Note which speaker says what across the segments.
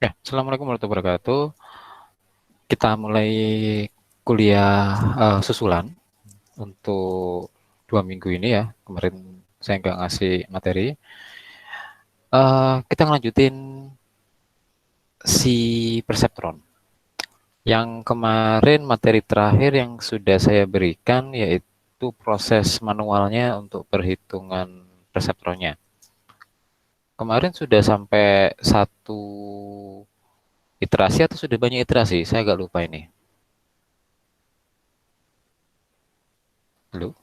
Speaker 1: Ya, Assalamualaikum warahmatullahi wabarakatuh. Kita mulai kuliah susulan untuk 2 minggu ini ya. Kemarin saya nggak ngasih materi. Kita ngelanjutin si perseptron. Yang kemarin materi terakhir yang sudah saya berikan yaitu proses manualnya untuk perhitungan perseptronnya. Kemarin sudah sampai satu iterasi atau sudah banyak iterasi? Saya agak lupa ini. Halo?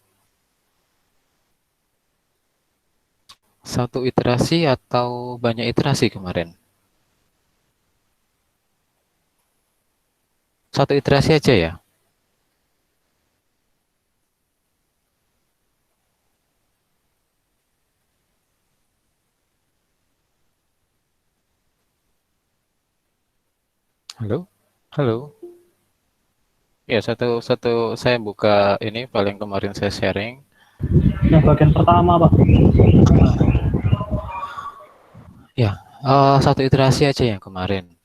Speaker 1: Satu iterasi atau banyak iterasi kemarin? Satu iterasi aja ya? Halo? Halo? Ya, satu satu saya buka ini paling kemarin saya sharing.
Speaker 2: Yang bagian pertama, Pak.
Speaker 1: Ya, satu iterasi aja yang kemarin.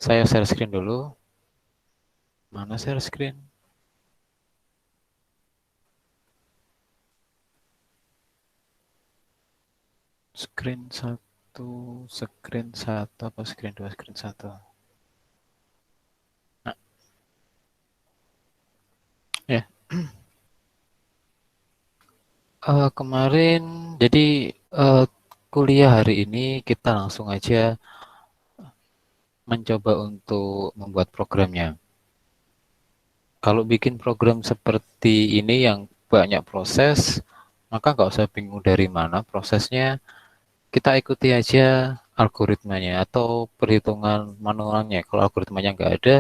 Speaker 1: Saya share screen dulu. Mana share screen? Screen satu apa screen dua, screen satu. Nah, ya, kemarin jadi eh, kuliah hari ini kita langsung aja mencoba untuk membuat programnya. Kalau bikin program seperti ini yang banyak proses, maka nggak usah bingung dari mana prosesnya. Kita ikuti aja algoritmanya atau perhitungan manualnya. Kalau algoritmanya nggak ada,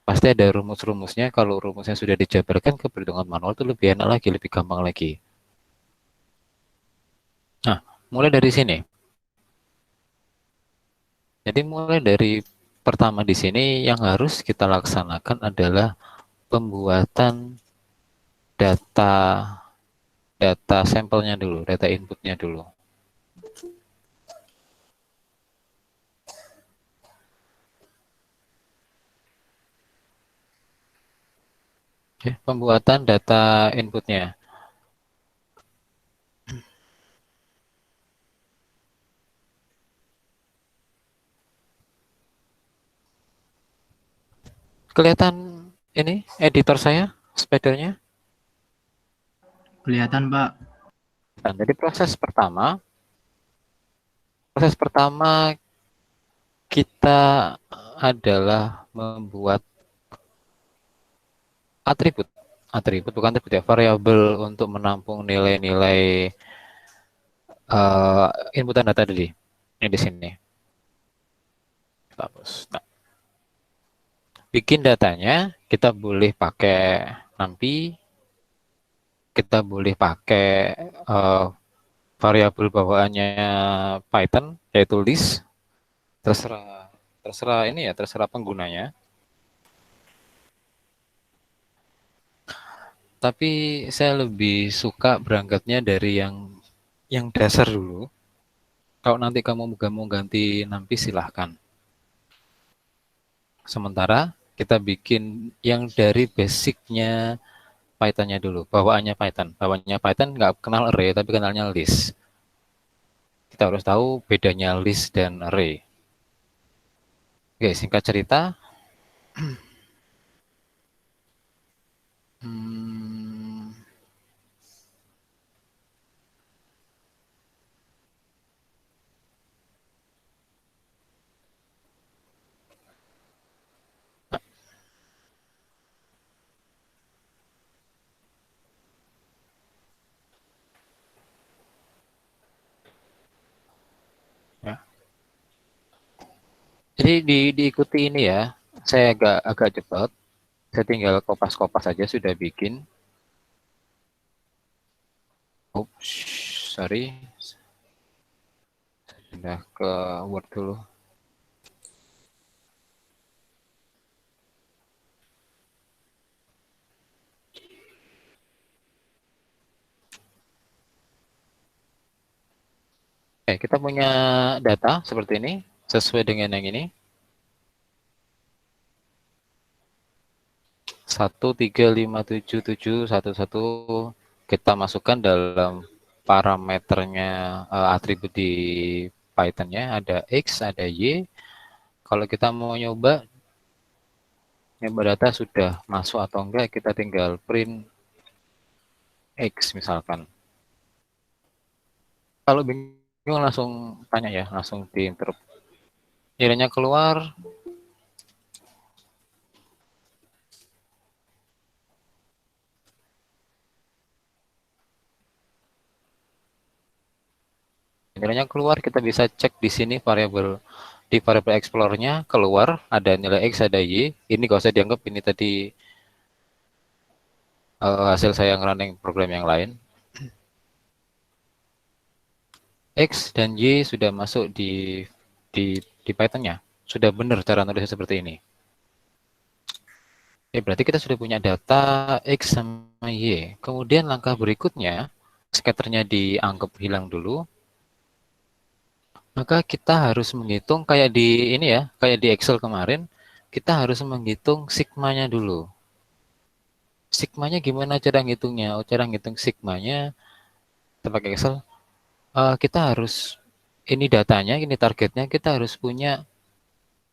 Speaker 1: pasti ada rumus-rumusnya. Kalau rumusnya sudah dijabarkan ke perhitungan manual itu lebih enak lagi, lebih gampang lagi. Nah, mulai dari sini. Jadi mulai dari pertama di sini yang harus kita laksanakan adalah pembuatan data data sampelnya dulu, data inputnya dulu. Oke, pembuatan data inputnya. Kelihatan ini editor saya, spidernya.
Speaker 2: Kelihatan, Pak.
Speaker 1: Dan jadi proses pertama kita adalah membuat atribut. Atribut bukan atribut ya, variabel untuk menampung nilai-nilai inputan data tadi. Ini di sini. Nah, bikin datanya kita boleh pakai NumPy, kita boleh pakai uh, variabel bawaannya Python yaitu list, terserah terserah ini ya, terserah penggunanya. Tapi saya lebih suka berangkatnya dari yang dasar dulu. Kalau nanti kamu mau ganti NumPy silahkan. Sementara kita bikin yang dari basicnya Python-nya dulu, bawaannya Python. Bawaannya Python nggak kenal array, tapi kenalnya list. Kita harus tahu bedanya list dan array. Oke, singkat cerita, hmm, ya. Jadi diikuti ini ya. Saya agak agak cepat. Saya tinggal kopas-kopas saja sudah bikin. Oops, sorry. Pindah ke Word dulu. kita punya data seperti ini, sesuai dengan yang ini. 1357711 kita masukkan dalam parameternya, atribut di Python-nya ada X, ada Y. Kalau kita mau nyoba data sudah masuk atau enggak, kita tinggal print X misalkan. Kalau bingung langsung tanya ya, langsung diinterrupt. Nilainya keluar, kita bisa cek di sini di variabel explore-nya keluar ada nilai X, ada Y. Ini gak usah dianggap ini tadi hasil saya running program yang lain. X dan Y sudah masuk di Python-nya. Sudah benar cara nulisnya seperti ini. Berarti kita sudah punya data X sama Y. Kemudian langkah berikutnya, scatternya dianggap hilang dulu. Maka kita harus menghitung kayak di ini ya, kayak di Excel kemarin, kita harus menghitung sigmanya dulu. Sigmanya gimana cara ngitungnya? Cara ngitung sigmanya, kita pakai Excel, kita harus, ini datanya, ini targetnya, kita harus punya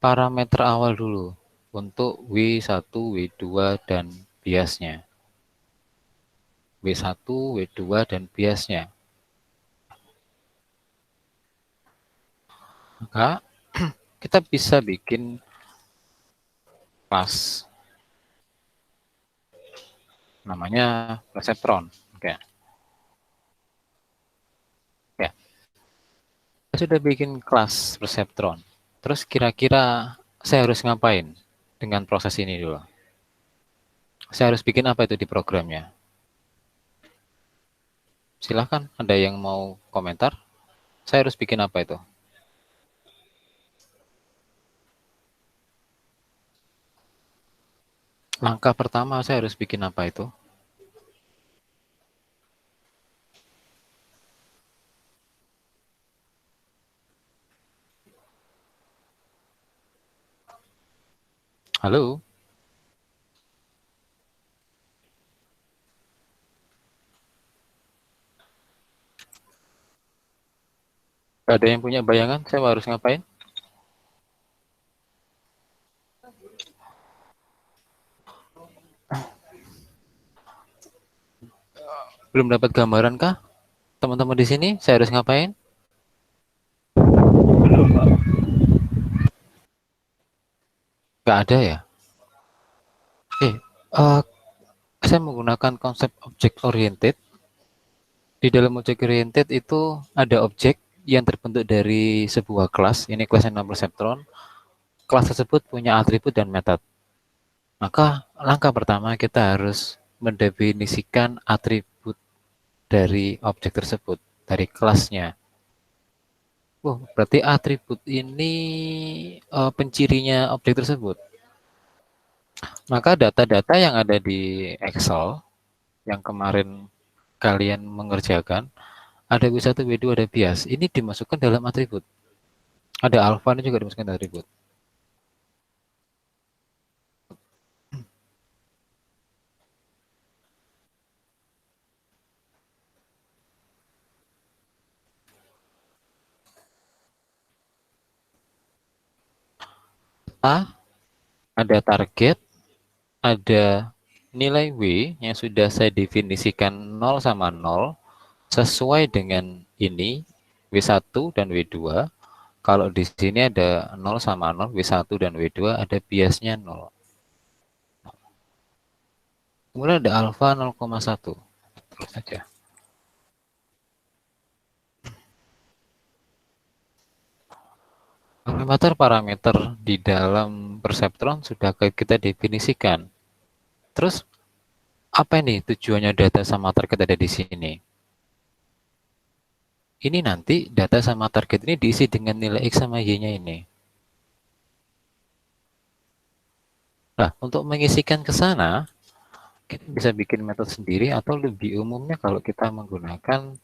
Speaker 1: parameter awal dulu untuk W1, W2, dan biasnya. W1, W2, dan biasnya. Maka kita bisa bikin kelas namanya Perceptron. Oke. Ya, saya sudah bikin kelas Perceptron. Terus kira-kira saya harus ngapain dengan proses ini dulu? Saya harus bikin apa itu di programnya? Silahkan, ada yang mau komentar? Saya harus bikin apa itu? Langkah pertama saya harus bikin apa itu? Halo? Ada yang punya bayangan saya harus ngapain? Belum dapat gambaran kah? Teman-teman di sini saya harus ngapain?
Speaker 2: Belum, Pak.
Speaker 1: Nggak ada ya? Uh, saya menggunakan konsep object oriented. Di dalam object oriented itu ada objek yang terbentuk dari sebuah kelas. Ini kelasnya nama Perceptron. Kelas tersebut punya atribut dan metode. Maka langkah pertama kita harus mendefinisikan atribut dari objek tersebut, dari kelasnya. Berarti atribut ini pencirinya objek tersebut. Maka data-data yang ada di Excel yang kemarin kalian mengerjakan, ada W1, W2, ada bias. Ini dimasukkan dalam atribut. Ada alpha ini juga dimasukkan dalam atribut. A, ada target, ada nilai W yang sudah saya definisikan 0 sama 0 sesuai dengan ini W1 dan W2. Kalau di sini ada 0 sama 0, W1 dan W2 ada biasnya 0. Kemudian ada alfa 0,1. Terus saja. Parameter di dalam Perceptron sudah kita definisikan. Terus apa ini tujuannya data sama target ada di sini? Ini nanti data sama target ini diisi dengan nilai X sama Y-nya ini. Nah, untuk mengisikan ke sana, kita bisa bikin metode sendiri atau lebih umumnya kalau kita menggunakan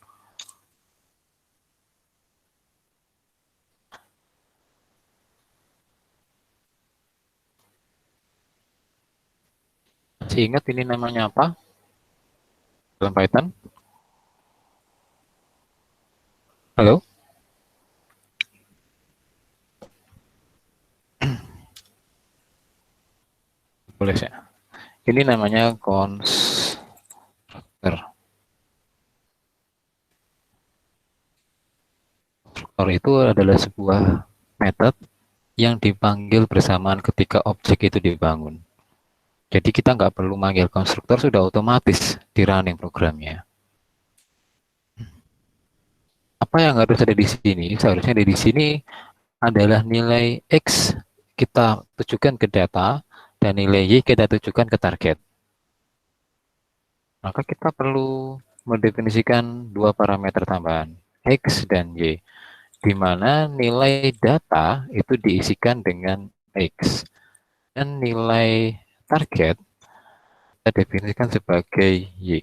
Speaker 1: Masih ingat ini namanya apa dalam Python? Halo? Boleh ya? Ini namanya konstruktor. Konstruktor itu adalah sebuah method yang dipanggil bersamaan ketika objek itu dibangun. Jadi kita nggak perlu manggil konstruktor, sudah otomatis di running programnya. Apa yang harus ada di sini? Seharusnya ada di sini adalah nilai X kita tujukan ke data dan nilai Y kita tujukan ke target. Maka kita perlu mendefinisikan dua parameter tambahan, X dan Y, di mana nilai data itu diisikan dengan X dan nilai target kita definisikan sebagai Y.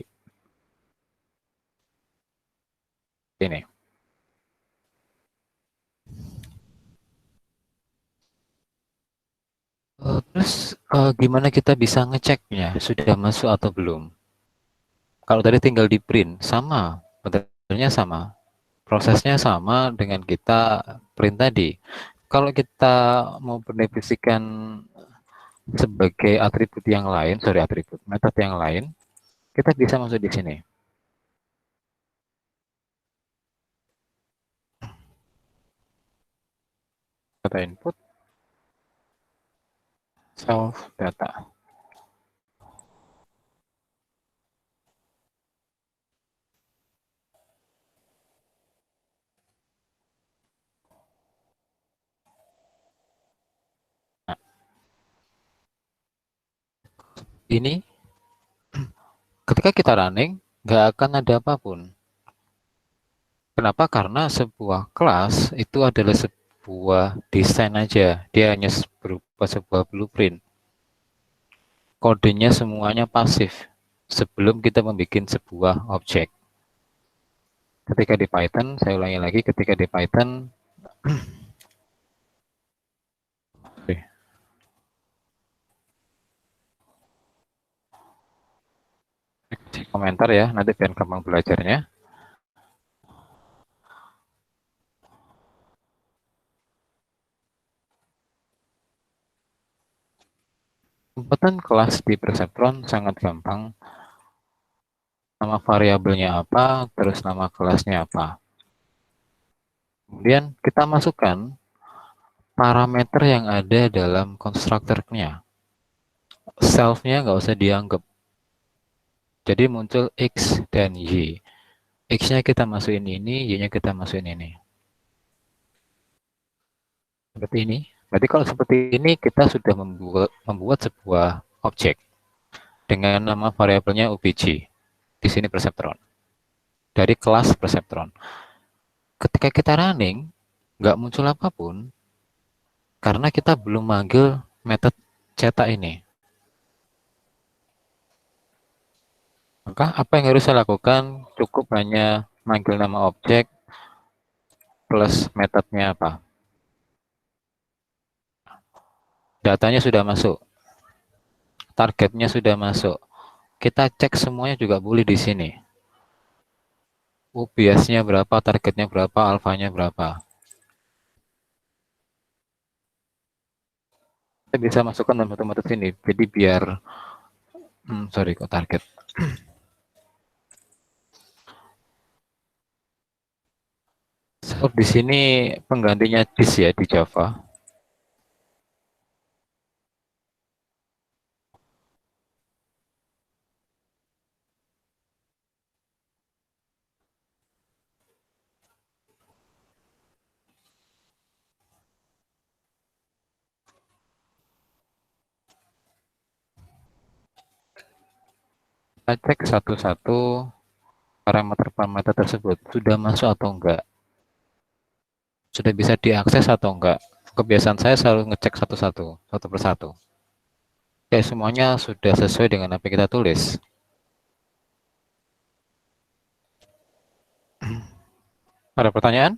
Speaker 1: Ini. Terus gimana kita bisa ngeceknya sudah masuk atau belum? Kalau tadi tinggal di print, sama, betulnya sama. Prosesnya sama dengan kita print tadi. Kalau kita mau mendefinisikan sebagai atribut yang lain, sorry atribut, metode yang lain, kita bisa masuk di sini. Data input, self data. Nah, ini ketika kita running, nggak akan ada apapun. Kenapa? Karena sebuah kelas itu adalah sebuah desain aja. Dia hanya berupa sebuah blueprint. Kodenya semuanya pasif sebelum kita membuat sebuah objek. Ketika di Python, saya ulangi lagi, ketika di Python, komentar ya, nanti biar gampang belajarnya. Pembuatan kelas di Perceptron sangat gampang. Nama variabelnya apa, terus nama kelasnya apa. Kemudian kita masukkan parameter yang ada dalam konstruktornya. Self-nya nggak usah dianggap. Jadi muncul X dan Y. X-nya kita masukin ini, Y-nya kita masukin ini. Seperti ini. Berarti kalau seperti ini kita sudah membuat sebuah objek dengan nama variabelnya obj. Di sini Perceptron. Dari kelas Perceptron. Ketika kita running, nggak muncul apapun karena kita belum manggil metode cetak ini. Maka apa yang harus saya lakukan? Cukup hanya manggil nama objek plus metodenya apa. Datanya sudah masuk, targetnya sudah masuk. Kita cek semuanya juga boleh di sini. Biasnya berapa, targetnya berapa, alfanya berapa. Kita bisa masukkan dalam satu metode ini. Jadi biar, sorry kok target. So, di sini penggantinya this ya di Java. Kita cek satu-satu parameter-parameter tersebut sudah masuk atau enggak, sudah bisa diakses atau enggak. Kebiasaan saya selalu ngecek satu-satu, satu persatu. Oke, semuanya sudah sesuai dengan apa yang kita tulis. Ada pertanyaan?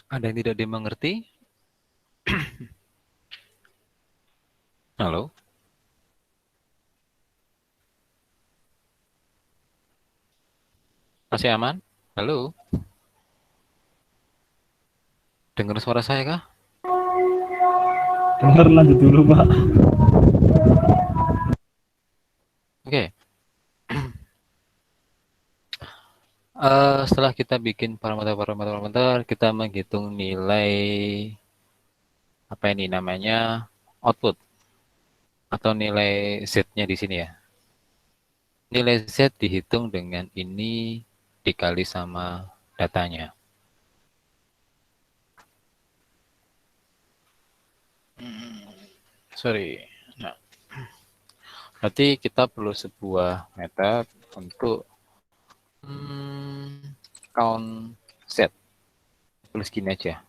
Speaker 1: Ada yang tidak dimengerti? Halo? Masih aman? Halo? Dengar suara saya kah?
Speaker 2: Dengar, lanjut dulu Pak.
Speaker 1: Oke. Setelah kita bikin parameter, kita menghitung nilai apa ini namanya output atau nilai Z-nya di sini ya. Nilai Z dihitung dengan ini dikali sama datanya. Sorry. Nah, berarti kita perlu sebuah metode untuk count Z. Tulis gini aja.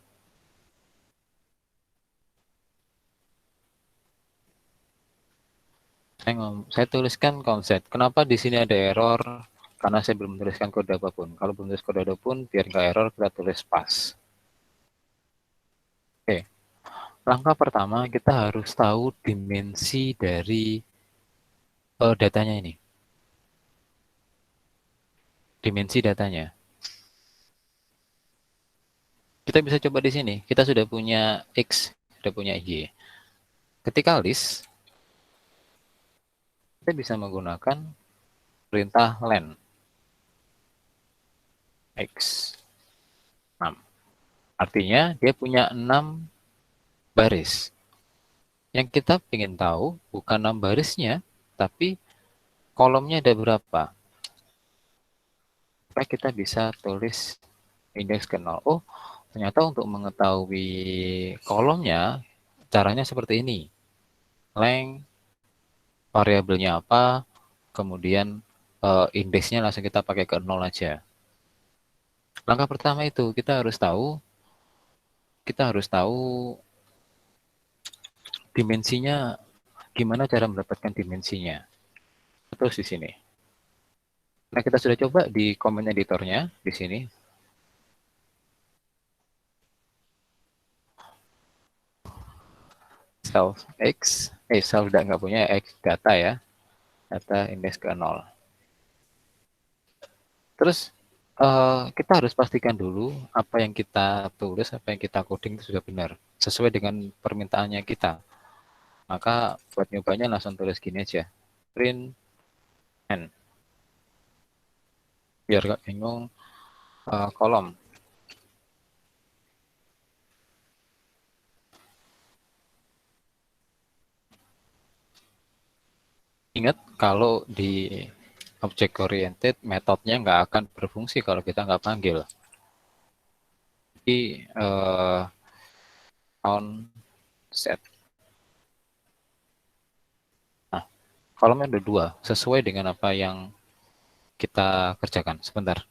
Speaker 1: Saya tuliskan konsep. Kenapa di sini ada error? Karena saya belum menuliskan kode apapun. Kalau belum tulis kode apapun, biar nggak error, kita tulis pas. Oke. Langkah pertama, kita harus tahu dimensi dari datanya ini. Dimensi datanya. Kita bisa coba di sini. Kita sudah punya X, sudah punya Y. Ketika list, kita bisa menggunakan perintah len. X 6. Artinya dia punya 6 baris. Yang kita ingin tahu bukan 6 barisnya, tapi kolomnya ada berapa. Supaya kita bisa tulis indeks ke 0. Oh, ternyata untuk mengetahui kolomnya, caranya seperti ini. Length, variabelnya apa, kemudian indeksnya langsung kita pakai ke 0 aja. Langkah pertama itu kita harus tahu dimensinya, gimana cara mendapatkan dimensinya. Terus di sini. Nah, kita sudah coba di comment editornya di sini. Self X, self nggak punya X data ya. Data indeks ke 0. Terus kita harus pastikan dulu apa yang kita tulis, apa yang kita coding itu sudah benar. Sesuai dengan permintaannya kita. Maka buat nyobanya langsung tulis gini aja. Print N. Biar gak bingung kolom. Ingat kalau di object oriented metodenya nggak akan berfungsi kalau kita nggak panggil. Jadi on set. Nah, kolomnya ada 2 sesuai dengan apa yang kita kerjakan. Sebentar.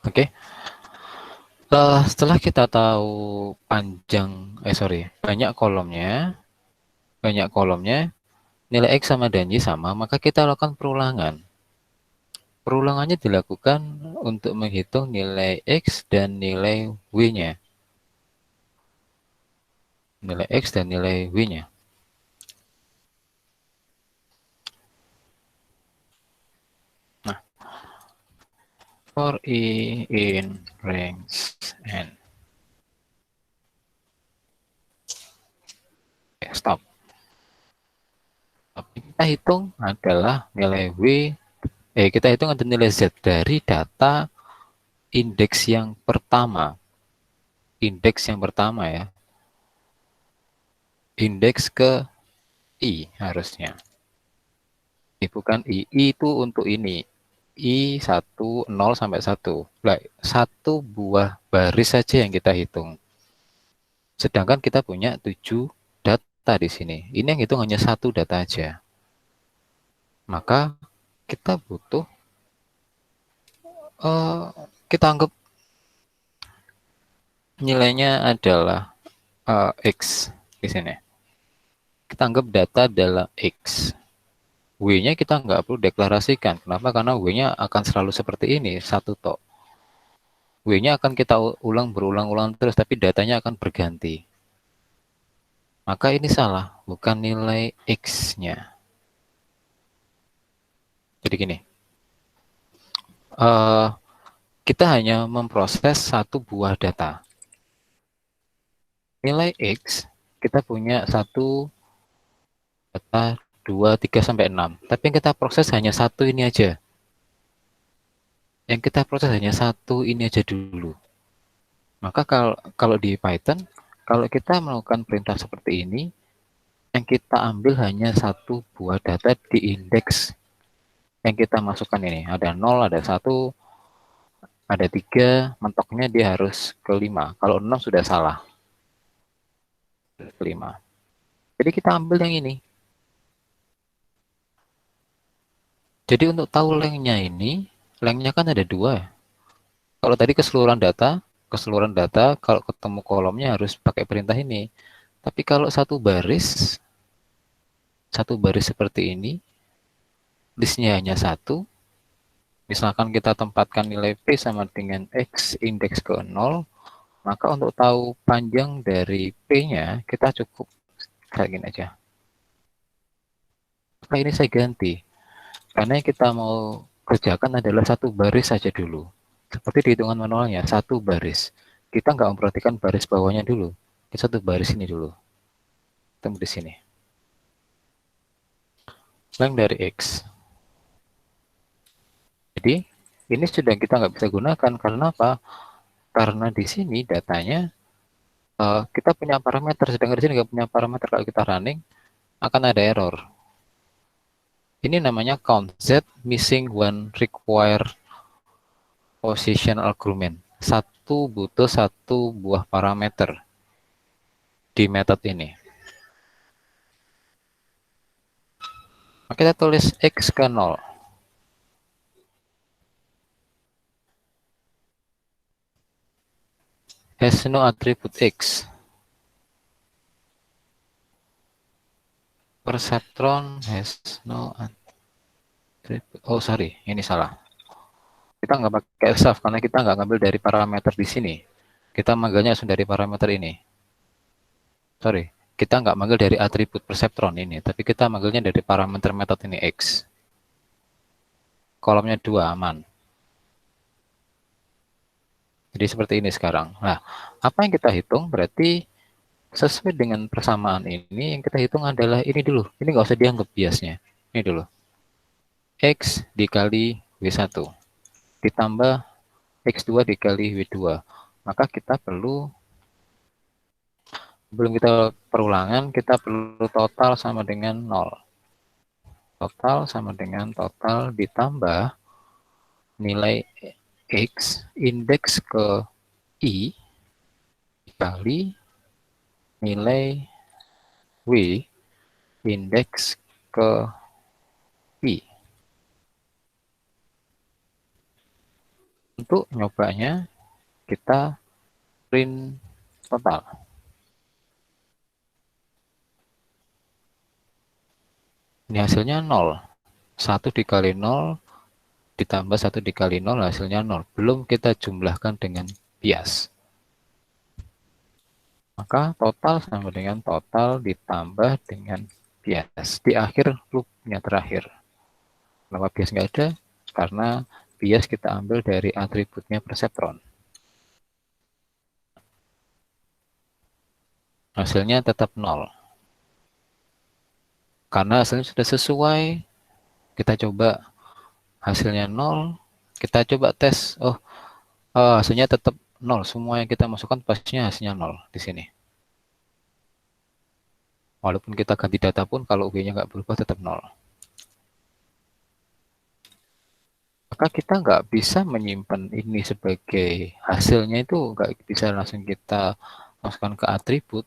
Speaker 1: Oke. Setelah kita tahu banyak kolomnya, nilai X sama dan Y sama, maka kita lakukan perulangan. Perulangannya dilakukan untuk menghitung nilai X dan nilai W-nya. nilai X dan nilai W-nya. Nah, for I in range N. Oke, stop. Tapi kita hitung adalah nilai W, kita hitung ada nilai Z dari data indeks yang pertama. Indeks yang pertama ya. Indeks ke I harusnya. Bukan I itu untuk ini. I 1, 0 sampai 1. Nah, satu buah baris saja yang kita hitung. Sedangkan kita punya 7 data di sini. Ini yang hitung hanya satu data aja. Maka kita butuh, kita anggap nilainya adalah X di sini. Kita anggap data adalah X. W-nya kita nggak perlu deklarasikan. Kenapa? Karena W-nya akan selalu seperti ini, satu tok. W-nya akan kita ulang berulang-ulang terus, tapi datanya akan berganti. Maka ini salah, bukan nilai X-nya. Jadi gini, kita hanya memproses satu buah data. Nilai X, kita punya satu data 2, 3, sampai 6. Tapi yang kita proses hanya satu ini aja. Yang kita proses hanya satu ini aja dulu. Maka kalau di Python, kalau kita melakukan perintah seperti ini, yang kita ambil hanya satu buah data di indeks yang kita masukkan ini. Ada 0, ada 1, ada 3, mentoknya dia harus ke 5. Kalau 6 sudah salah. Ke 5. Jadi kita ambil yang ini. Jadi untuk tahu lengthnya ini, lengthnya kan ada 2. Kalau tadi keseluruhan data, kalau ketemu kolomnya harus pakai perintah ini. Tapi kalau satu baris seperti ini, listnya hanya satu. Misalkan kita tempatkan nilai P sama dengan X indeks ke 0, maka untuk tahu panjang dari P-nya, kita cukup kayak gini aja. Maka ini saya ganti. Karena yang kita mau kerjakan adalah satu baris saja dulu. Seperti di hitungan manualnya, satu baris. Kita nggak memperhatikan baris bawahnya dulu. Kita satu baris ini dulu. Temu di sini. Length dari X. Jadi, ini sudah kita nggak bisa gunakan. Karena apa? Karena di sini datanya, kita punya parameter. Sedangkan di sini nggak punya parameter. Kalau kita running, akan ada error. Ini namanya count Z missing one require position argument. Satu butuh satu buah parameter di method ini. Maka kita tulis X ke 0. Has no attribute X. Perceptron has no attribute. Oh sorry, ini salah. Kita nggak pakai self karena kita nggak ngambil dari parameter di sini. Kita manggilnya langsung dari parameter ini. Sorry, kita nggak manggil dari atribut perceptron ini, tapi kita manggilnya dari parameter method ini X. Kolomnya 2 aman. Jadi seperti ini sekarang. Nah, apa yang kita hitung berarti sesuai dengan persamaan ini, yang kita hitung adalah ini dulu. Ini nggak usah dianggap biasnya. Ini dulu. X dikali W1 ditambah X2 dikali W2. Maka kita perlu, sebelum kita perulangan, kita perlu total sama dengan 0. Total sama dengan total ditambah nilai X indeks ke I dikali nilai W indeks ke I. Untuk nyobanya, kita print total. Ini hasilnya 0. 1 dikali 0 ditambah 1 dikali 0 hasilnya 0. Belum kita jumlahkan dengan bias. Maka total sama dengan total ditambah dengan bias. Di akhir loopnya terakhir. Kenapa bias nggak ada? Karena bias kita ambil dari atributnya perseptron. Hasilnya tetap 0. Karena hasilnya sudah sesuai, kita coba hasilnya 0, kita coba tes. Hasilnya tetap 0. Semua yang kita masukkan pastinya hasilnya 0 di sini. Walaupun kita ganti data pun, kalau U-nya nggak berubah tetap 0. Maka kita nggak bisa menyimpan ini sebagai hasilnya, itu nggak bisa langsung kita masukkan ke atribut.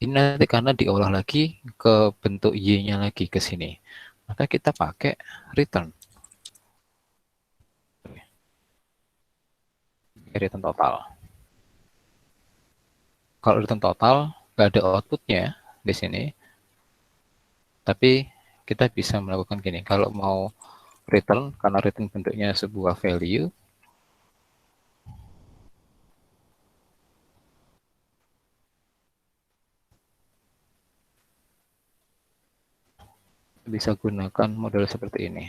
Speaker 1: Ini nanti karena diolah lagi ke bentuk Y-nya lagi ke sini. Maka kita pakai return. Return total. Kalau return total, nggak ada outputnya di sini. Tapi kita bisa melakukan gini. Kalau mau return, karena return bentuknya sebuah value, bisa gunakan model seperti ini.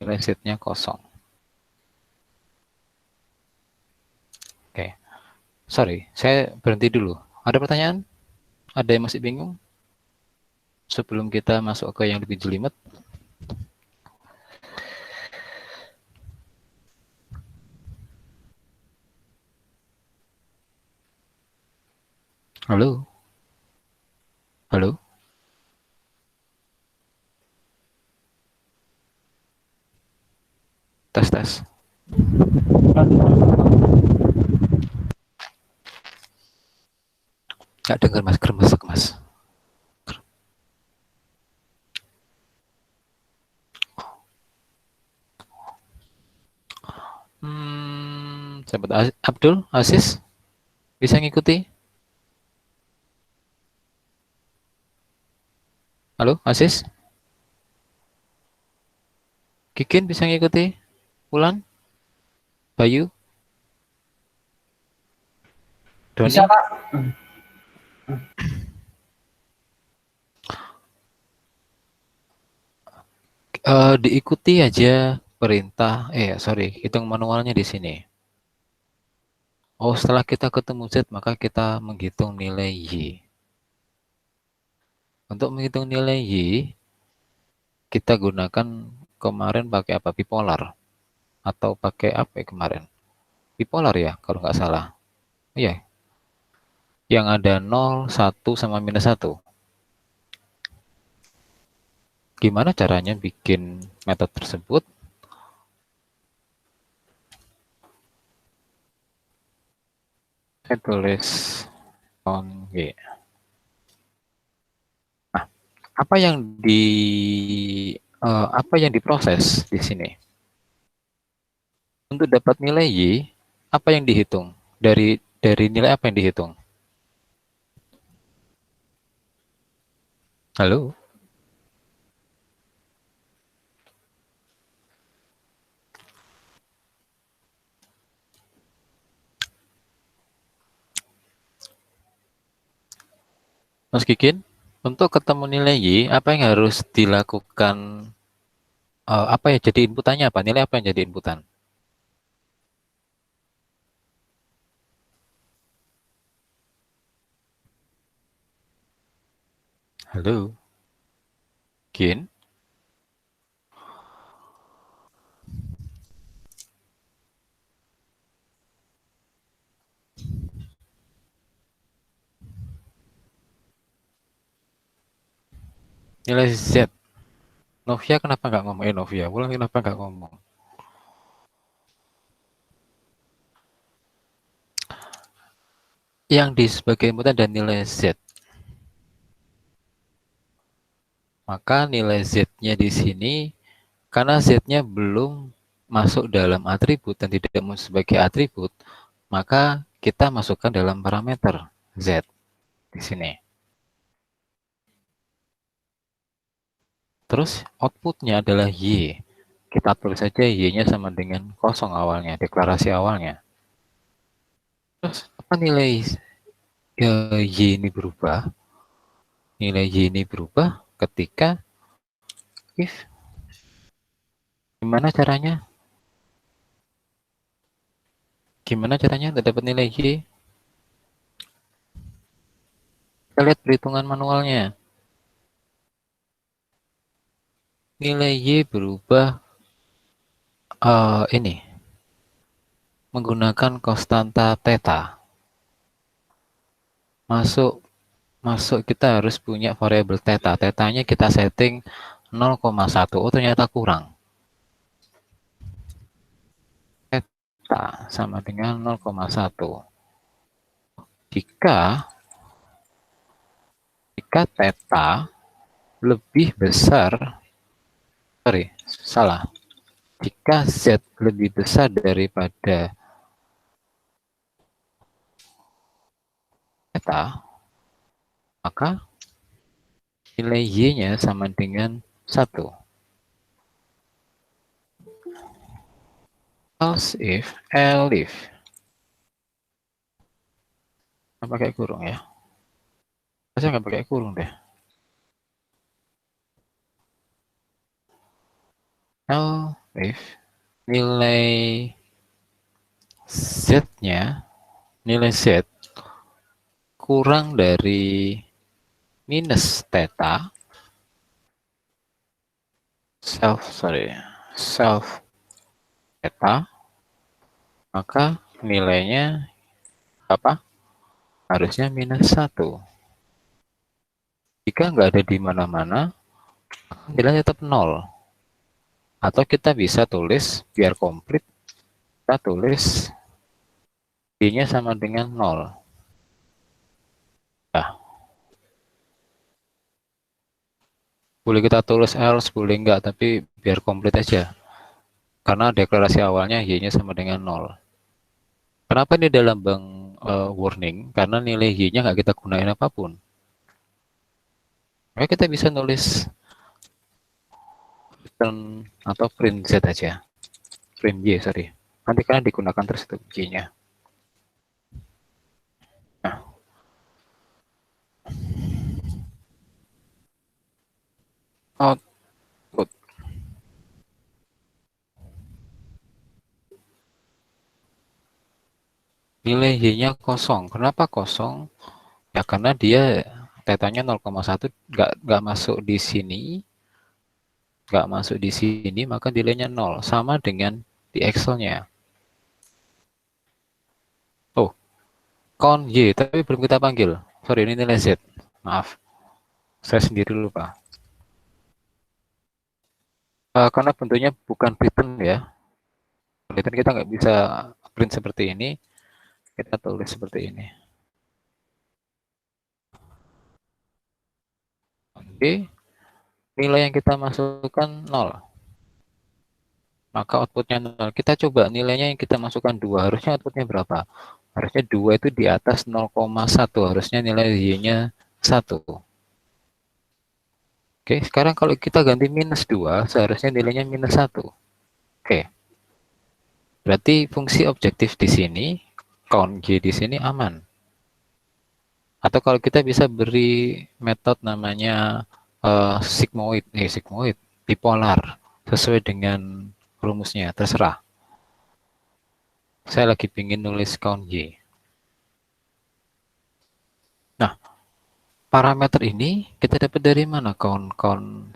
Speaker 1: Nilai Z-nya kosong. Oke, sorry, saya berhenti dulu. Ada pertanyaan? Ada yang masih bingung? Sebelum kita masuk ke yang lebih jelimet. Halo? Halo? Tes, tes. Nggak dengar mas, kremes mas. Sahabat Abdul, Aziz, bisa ngikuti? Halo, Aziz? Kikin bisa ngikuti? Ulan? Bayu?
Speaker 2: Bisa,
Speaker 1: Doni?
Speaker 2: Pak.
Speaker 1: Diikuti aja perintah, sorry, hitung manualnya di sini. Setelah kita ketemu Z, maka kita menghitung nilai Y. Untuk menghitung nilai Y, kita gunakan kemarin pakai apa? Bipolar. Atau pakai apa ya kemarin? Bipolar ya, kalau nggak salah. Iya, yang ada 0, 1, sama minus 1. Gimana caranya bikin metode tersebut? Saya tulis on G. Nah, apa yang diproses di sini? Untuk dapat nilai Y, apa yang dihitung? Dari nilai apa yang dihitung? Halo? Mas Kikin, untuk ketemu nilai Y, apa yang harus dilakukan? Apa ya jadi inputannya apa? Nilai apa yang jadi inputan? Halo? Kin? Nilai Z. Novia kenapa nggak ngomong? Novia, ulang kenapa nggak ngomong? Yang di sebagai inputan dan nilai Z. Maka nilai Z-nya di sini, karena Z-nya belum masuk dalam atribut dan tidak masuk sebagai atribut, maka kita masukkan dalam parameter Z di sini. Terus outputnya adalah Y. kita tulis saja y-nya sama dengan kosong awalnya, deklarasi awalnya. Terus apa nilai y ini berubah? Nilai y ini berubah ketika if. Gimana caranya? Gimana caranya untuk dapat nilai y? Kita lihat perhitungan manualnya. Nilai y berubah ini menggunakan konstanta theta. Masuk kita harus punya variabel theta. Tetanya kita setting 0,1. Oh, ternyata kurang. Theta sama dengan 0,1. Jika theta lebih besar, salah. Jika z lebih besar daripada theta, maka nilai y-nya sama dengan 1. Else if, nggak pakai kurung ya. Saya nggak pakai kurung deh. Else if nilai z-nya, nilai z kurang dari minus theta, self theta, maka nilainya apa? Harusnya minus 1. Jika nggak ada di mana-mana, nilainya tetap 0. Atau kita bisa tulis, biar komplit, kita tulis y-nya sama dengan 0. Nah, boleh kita tulis else, boleh enggak, tapi biar komplit aja. Karena deklarasi awalnya y-nya sama dengan 0. Kenapa ini dalam lambang warning? Karena nilai y-nya nggak kita gunain apapun. Maka kita bisa nulis return atau print z aja. Print y, sorry. Nanti kalian digunakan terus itu y-nya. Nah, output. Nilai y-nya kosong. Kenapa kosong? Ya karena dia tetanya 0,1 nggak masuk di sini, maka nilainya 0, sama dengan di Excel-nya. Oh, count y, tapi belum kita panggil. Sorry, ini nilai z. Maaf, saya sendiri lupa. Karena bentuknya bukan return ya. Return kita nggak bisa print seperti ini, kita tulis seperti ini. Oke, nilai yang kita masukkan 0. Maka outputnya 0. Kita coba nilainya yang kita masukkan 2. Harusnya outputnya berapa? Harusnya 2 itu di atas 0,1. Harusnya nilai y-nya 1. Oke, sekarang kalau kita ganti minus 2, seharusnya nilainya minus 1. Oke. Berarti fungsi objektif di sini, count y di sini aman. Atau kalau kita bisa beri metode namanya sigmoid, bipolar, sesuai dengan rumusnya, terserah. Saya lagi pingin nulis count y. Nah, parameter ini kita dapat dari mana count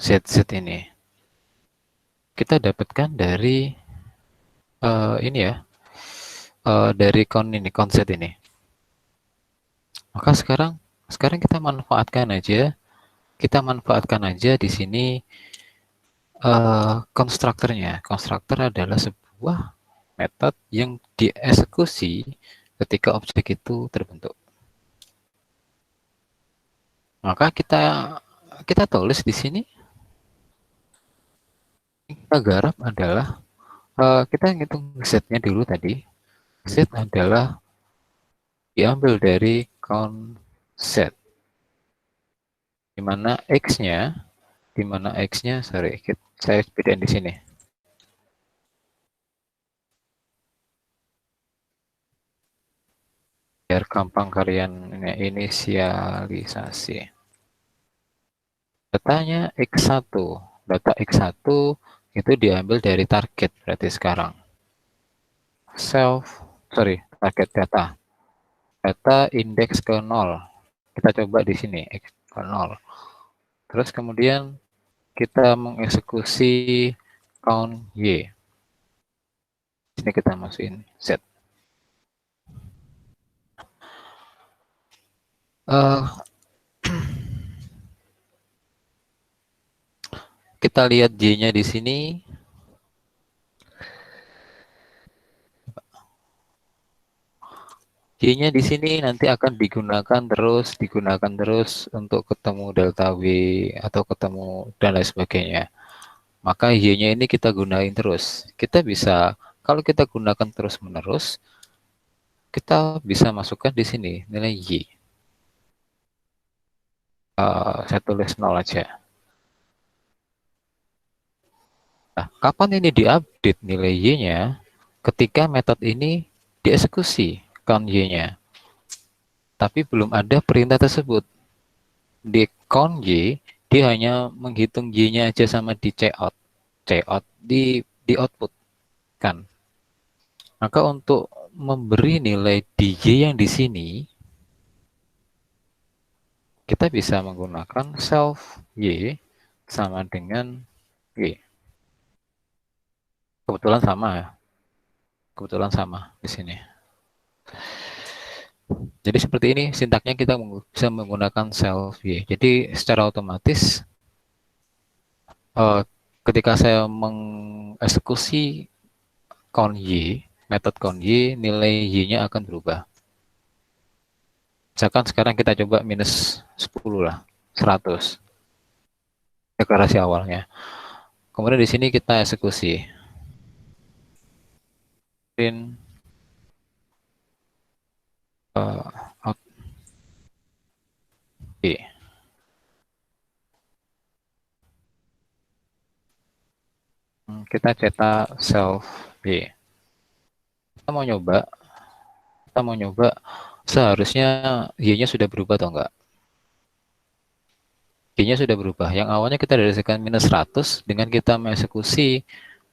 Speaker 1: z ini? Kita dapatkan dari ini ya, dari count z ini. Maka sekarang kita manfaatkan aja di sini konstruktornya. Konstruktor adalah sebuah metode yang dieksekusi ketika objek itu terbentuk. Maka kita tulis di sini, kita garap adalah kita ngitung z-nya dulu tadi. Z adalah diambil dari count z, dimana x-nya, sorry, saya bedain di sini. biar gampang kalian inisialisasi. Datanya X1. Data X1 itu diambil dari target berarti sekarang. Target data. Data indeks ke 0. Kita coba di sini X ke 0. Terus kemudian kita mengeksekusi count Y. Sini kita masukin Z. Kita lihat Y-nya di sini. Y-nya di sini nanti akan digunakan terus untuk ketemu delta W atau ketemu dan lain sebagainya. Maka Y-nya ini kita gunain terus. Kita bisa, kalau kita gunakan terus-menerus, kita bisa masukkan di sini nilai Y. Saya tulis 0 aja. Nah, kapan ini diupdate nilai Y-nya? Ketika metode ini dieksekusi count Y-nya. Tapi belum ada perintah tersebut. Di count Y, dia hanya menghitung Y-nya aja sama di cout. Cout di output kan. Maka untuk memberi nilai di Y yang di sini, kita bisa menggunakan self Y sama dengan Y. Kebetulan sama ya. Kebetulan sama di sini. Jadi seperti ini sintaknya kita bisa menggunakan self Y. Jadi secara otomatis ketika saya mengeksekusi count Y, metode count Y, nilai Y-nya akan berubah. Misalkan sekarang kita coba minus 10 lah, 100. Deklarasi awalnya. Kemudian di sini kita eksekusi. Print out Y. Kita cetak self Y. Kita mau nyoba seharusnya Y-nya sudah berubah atau enggak. Y-nya sudah berubah. Yang awalnya kita dedikasikan minus 100, dengan kita mengeksekusi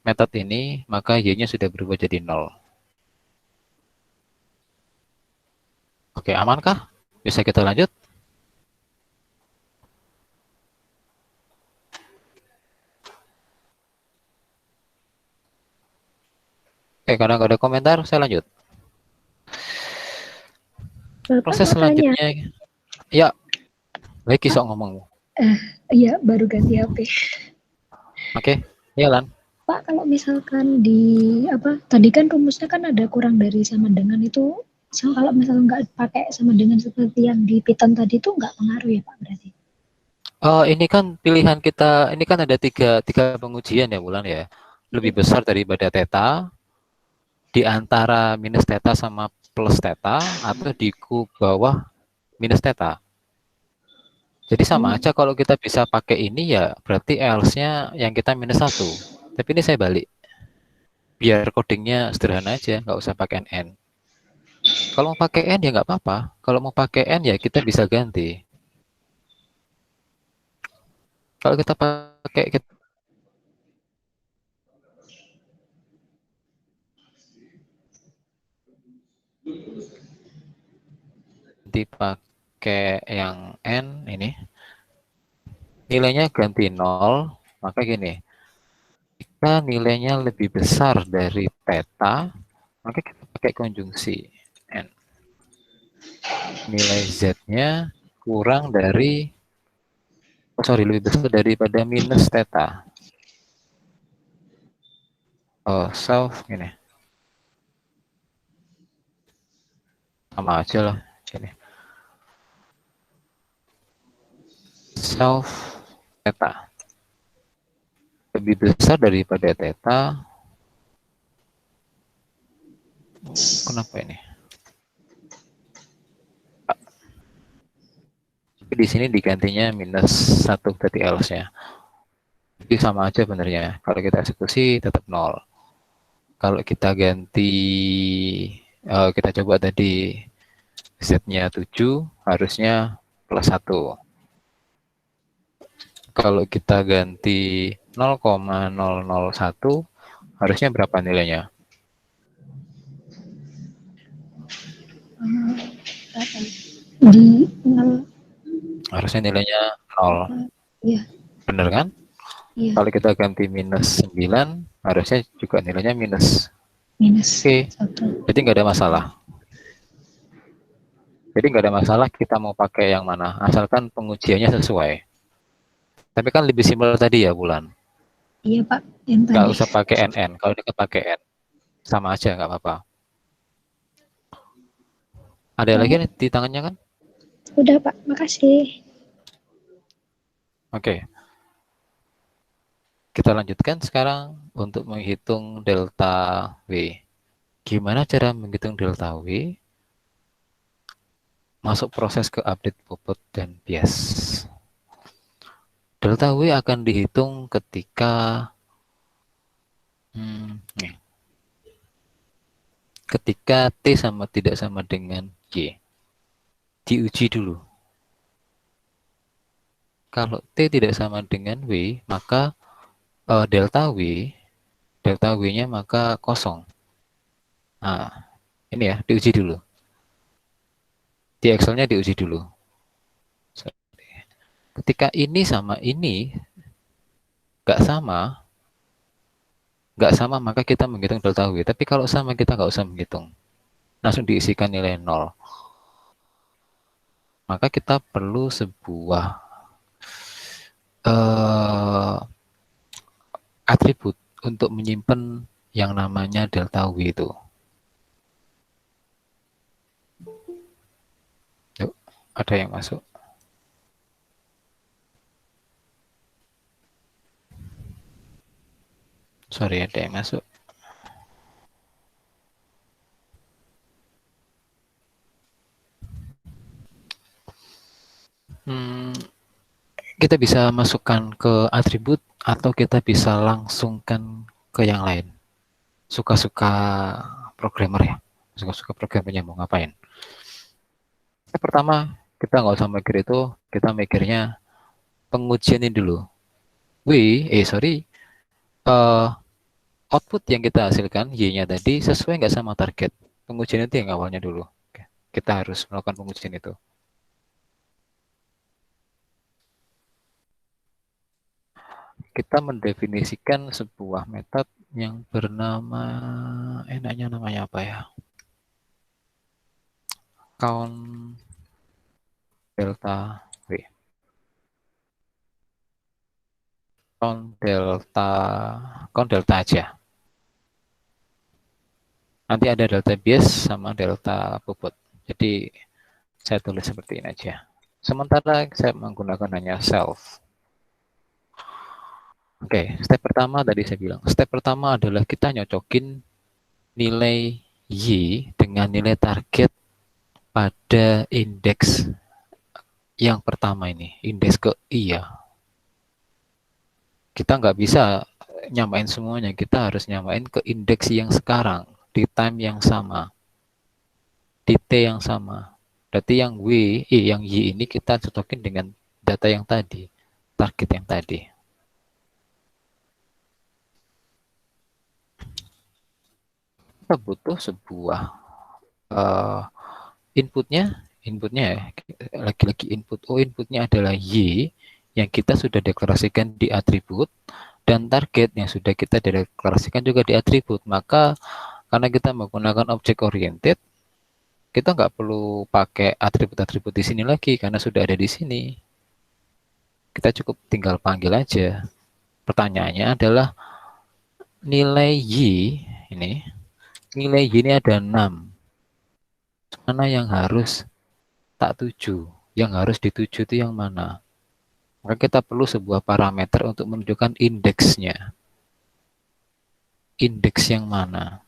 Speaker 1: metode ini, maka Y-nya sudah berubah jadi 0. Oke, amankah? Bisa kita lanjut? Oke, karena nggak ada komentar, saya lanjut.
Speaker 3: Bapak
Speaker 1: proses selanjutnya, ya, lagi sok ngomong.
Speaker 3: Iya, baru ganti HP.
Speaker 1: Oke, ya Lan.
Speaker 3: Pak, kalau misalkan tadi kan rumusnya kan ada kurang dari sama dengan itu, kalau misalnya nggak pakai sama dengan seperti yang di Python tadi itu nggak pengaruh ya Pak berarti?
Speaker 1: Ini kan pilihan kita, ini kan ada tiga pengujian ya Bulan ya. Lebih besar daripada theta, di antara minus theta sama plus theta, atau di ku bawah minus theta. Jadi sama aja kalau kita bisa pakai ini ya berarti else-nya yang kita minus 1. Tapi ini saya balik. Biar codingnya sederhana aja, nggak usah pakai N. Kalau mau pakai N ya nggak apa-apa. Kalau mau pakai N ya kita bisa ganti. Kalau kita pakai dipakai yang N ini, nilainya ganti 0, maka gini, jika nilainya lebih besar dari theta, maka kita pakai konjungsi N. Nilai Z-nya kurang dari, lebih besar daripada minus theta. Self gini. Sama aja lah. Gini. Self theta lebih besar daripada theta. Kenapa ini? Di sini digantinya minus 1 berarti else-nya. Jadi sama aja benernya. Kalau kita eksekusi tetap 0. Kalau kita ganti, kita coba tadi Z-nya 7, harusnya plus 1. Kalau kita ganti 0,001, harusnya berapa nilainya?
Speaker 3: Berapa ya? Di 0,
Speaker 1: Harusnya nilainya 0.
Speaker 3: iya,
Speaker 1: Bener kan?
Speaker 3: iya,
Speaker 1: Kalau kita ganti minus 9, harusnya juga nilainya minus.
Speaker 3: minus
Speaker 1: Oke,
Speaker 3: 1.
Speaker 1: jadi nggak ada masalah. Jadi nggak ada masalah kita mau pakai yang mana, asalkan pengujiannya sesuai. Tapi kan lebih simpel tadi ya, Bulan.
Speaker 3: Iya Pak, yang
Speaker 1: Nggak
Speaker 3: tadi.
Speaker 1: usah pakai NN. Kalau kita pakai N, sama aja, nggak apa-apa. Ada lagi
Speaker 3: Oh,
Speaker 1: nih di tangannya kan?
Speaker 3: udah Pak, makasih.
Speaker 1: Oke, kita lanjutkan sekarang untuk menghitung delta W. Gimana cara menghitung delta W? Masuk proses ke update bobot dan bias. Delta W akan dihitung ketika nih, ketika T sama tidak sama dengan Y. Diuji dulu. Kalau T tidak sama dengan W, maka delta W-nya maka kosong. Nah, ini ya, diuji dulu. Di Excel-nya diuji dulu. Ketika ini sama ini nggak sama maka kita menghitung delta W. Tapi kalau sama kita nggak usah menghitung. Langsung diisikan nilai 0. Maka kita perlu sebuah atribut untuk menyimpan yang namanya delta W itu. Yuk, ada yang masuk? Sorry, ada yang masuk. Kita bisa masukkan ke atribut atau kita bisa langsungkan ke yang lain. Suka-suka programmer ya. Suka-suka programmernya mau ngapain. Pertama, kita nggak usah mikir itu, kita mikirnya pengujian ini dulu. Uh, output yang kita hasilkan, Y-nya tadi, sesuai nggak sama target. Pengujian itu yang awalnya dulu. Kita harus melakukan pengujian itu. Kita mendefinisikan sebuah metode yang bernama, enaknya namanya apa ya? Count delta W. Count delta aja. Nanti ada delta bias sama delta bobot. Jadi saya tulis seperti ini aja. Sementara saya menggunakan hanya self. Oke, step pertama tadi saya bilang. Step pertama adalah kita nyocokin nilai Y dengan nilai target pada indeks yang pertama ini, indeks ke I ya. Kita nggak bisa nyamain semuanya, kita harus nyamain ke indeks yang sekarang, di time yang sama, di T yang sama. Berarti yang Y ini kita cocokin dengan data yang tadi, target yang tadi. Kita butuh sebuah inputnya ya, lagi-lagi inputnya adalah Y yang kita sudah deklarasikan di atribut dan target yang sudah kita deklarasikan juga di atribut. Maka karena kita menggunakan object oriented, kita nggak perlu pakai atribut-atribut di sini lagi karena sudah ada di sini. Kita cukup tinggal panggil aja. Pertanyaannya adalah nilai Y ini ada 6. Mana yang harus tak tuju? Yang harus dituju itu yang mana? Maka kita perlu sebuah parameter untuk menunjukkan indeksnya. Indeks yang mana?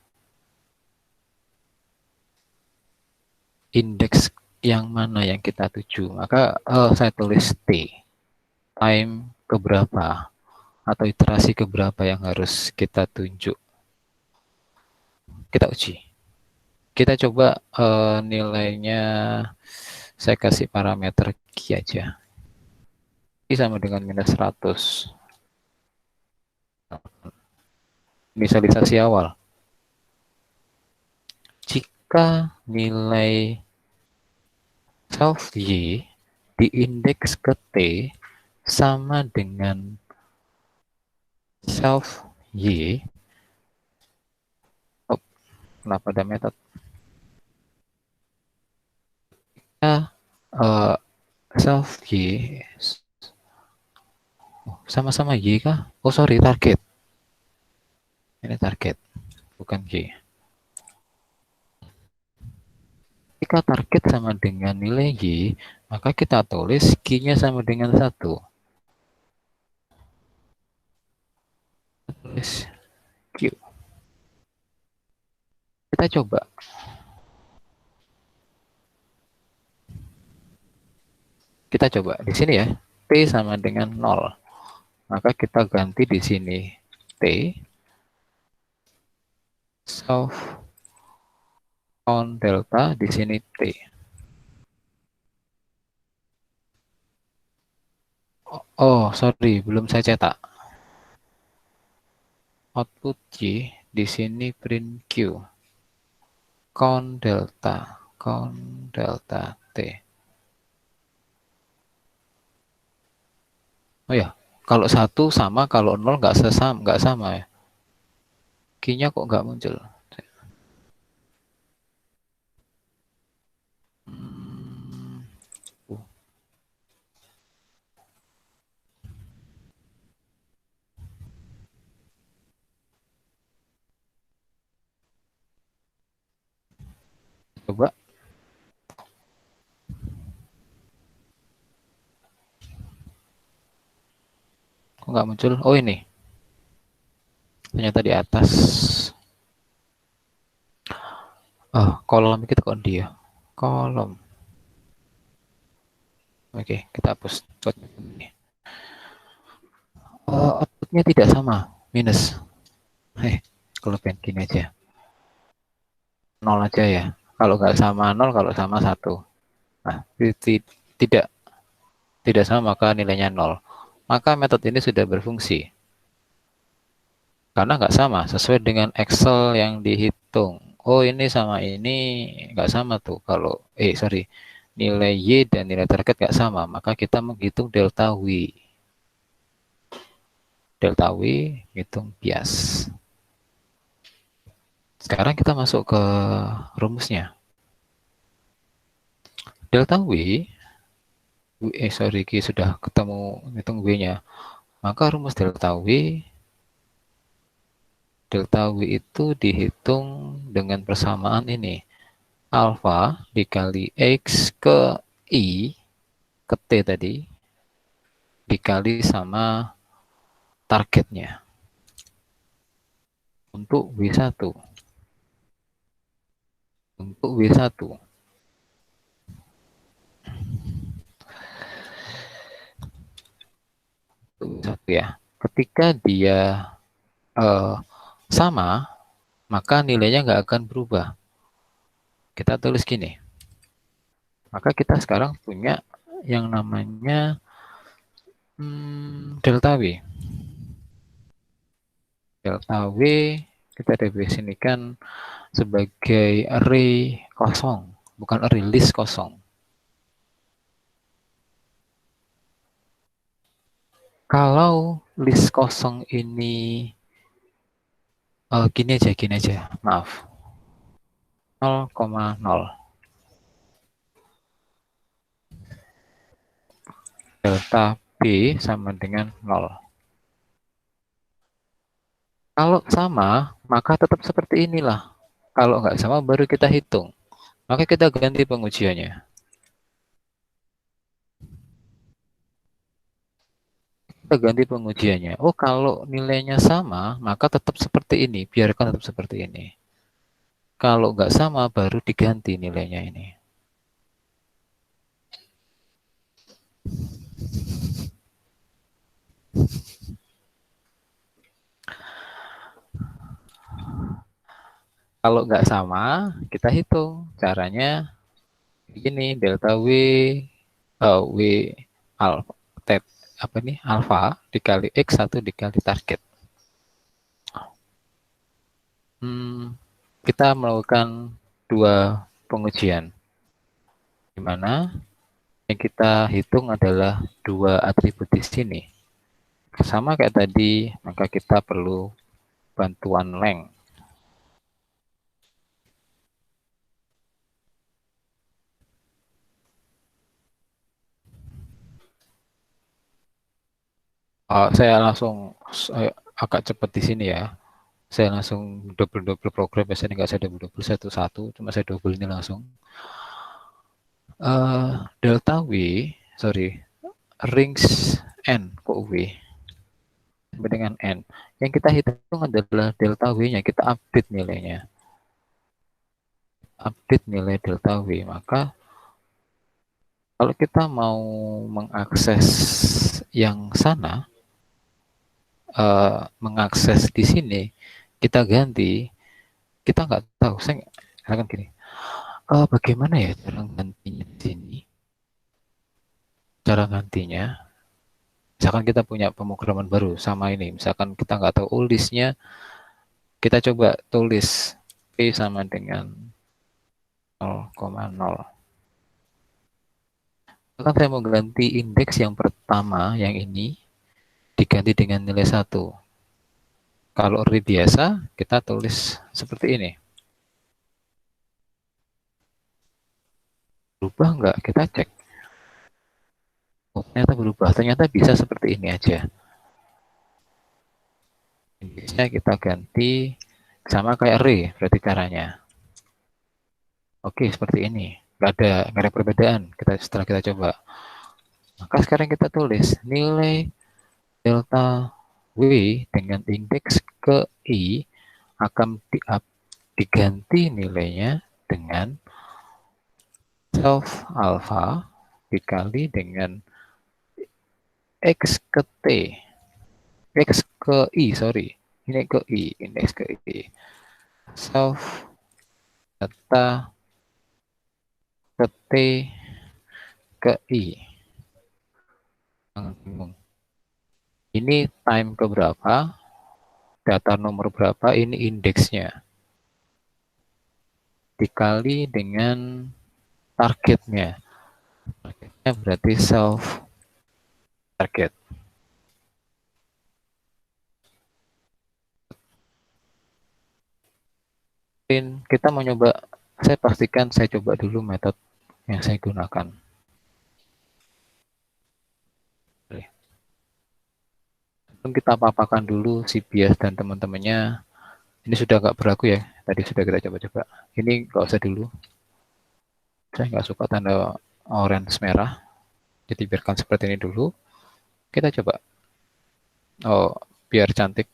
Speaker 1: Indeks yang mana yang kita tuju? Maka saya tulis T. Time keberapa? Atau iterasi keberapa yang harus kita tunjuk? Kita uji. Kita coba nilainya, saya kasih parameter Q aja. Q sama dengan minus 100. Inisialisasi awal. Jika nilai self Y diindeks ke T sama dengan self Y, oh, kenapa ada metode? Uh, self Y sama-sama Y kah? Oh sorry, target. Ini target, bukan Y. Jika target sama dengan nilai Y, maka kita tulis Q-nya sama dengan 1. Tulis Q. Kita coba. Kita coba di sini ya. T sama dengan 0. Maka kita ganti di sini T. Self count delta di sini T. Oh, sorry, belum saya cetak. Output Y di sini print Q. Count delta T. Oh ya, kalau 1 sama, kalau 0 nggak sama ya. Q-nya kok nggak muncul? Coba. Kok nggak muncul? Oh ini. Ternyata di atas. Oh, kolom kita kok dia. Kolom. Oke, kita hapus. Outputnya tidak sama. Minus. Kalau pengen gini aja. 0 aja ya. Kalau nggak sama 0, kalau sama 1. Nah, tidak tidak sama, maka nilainya 0. Maka metode ini sudah berfungsi. Karena nggak sama, sesuai dengan Excel yang dihitung. Oh, ini sama ini nggak sama tuh. Kalau, sorry, nilai Y dan nilai target nggak sama, maka kita menghitung delta W. Delta W, hitung bias. Sekarang kita masuk ke rumusnya. Delta W, sorry, sudah ketemu hitung W-nya. Maka rumus delta W itu dihitung dengan persamaan ini. Alfa dikali X ke I, ke T tadi, dikali sama targetnya. Untuk W1. Untuk W1. Satu ya. Ketika dia sama, maka nilainya nggak akan berubah. Kita tulis gini. Maka kita sekarang punya yang namanya delta W. Delta W kita definisikan sebagai array kosong, bukan array list kosong. Kalau list kosong ini gini aja, maaf. 0,0. Delta B sama dengan 0. Kalau sama, maka tetap seperti inilah. Kalau nggak sama, baru kita hitung. Maka kita ganti pengujiannya. Kita ganti pengujiannya. Oh, kalau nilainya sama, maka tetap seperti ini. Biarkan tetap seperti ini. Kalau nggak sama, baru diganti nilainya ini. Kalau nggak sama, kita hitung. Caranya begini, delta W, W alpha, apa nih, alpha dikali X1 dikali target. Kita melakukan dua pengujian, di mana yang kita hitung adalah dua atribut di sini. Sama kayak tadi, maka kita perlu bantuan length. Saya langsung agak cepat di sini ya. Saya langsung double program, biasanya nggak saya double satu-satu, cuma saya double ini langsung. Delta W, sorry, rings N kok W sampai dengan N. Yang kita hitung adalah delta W-nya, kita update nilainya. Update nilai delta W, maka kalau kita mau mengakses yang sana, mengakses di sini, kita ganti, kita nggak tahu. Saya akan gini, bagaimana ya cara gantinya di sini? Cara gantinya, misalkan kita punya pemrograman baru sama ini, misalkan kita nggak tahu listnya, kita coba tulis P sama dengan 0,0. Maka saya mau ganti indeks yang pertama, yang ini, diganti dengan nilai 1. Kalau array biasa, kita tulis seperti ini. Berubah nggak? Kita cek. Oh, ternyata berubah. Ternyata bisa seperti ini aja. Indeksnya kita ganti sama kayak array, berarti caranya. Oke, seperti ini. Nggak ada perbedaan setelah kita coba. Maka sekarang kita tulis nilai delta W dengan indeks ke I akan diganti nilainya dengan self alpha dikali dengan X ke T. X ke I, sorry. Ini ke I, indeks ke I. Self data ke T ke I. Ini time ke berapa, data nomor berapa, ini indeksnya. Dikali dengan targetnya. Targetnya berarti self target. Kita mau nyoba, saya pastikan saya coba dulu metode yang saya gunakan. Kita papakan dulu si bias dan teman-temannya. Ini sudah nggak berlaku ya, tadi sudah kita coba-coba. Ini nggak usah dulu. Saya nggak suka tanda orange merah, jadi biarkan seperti ini dulu. Kita coba. Oh, biar cantik.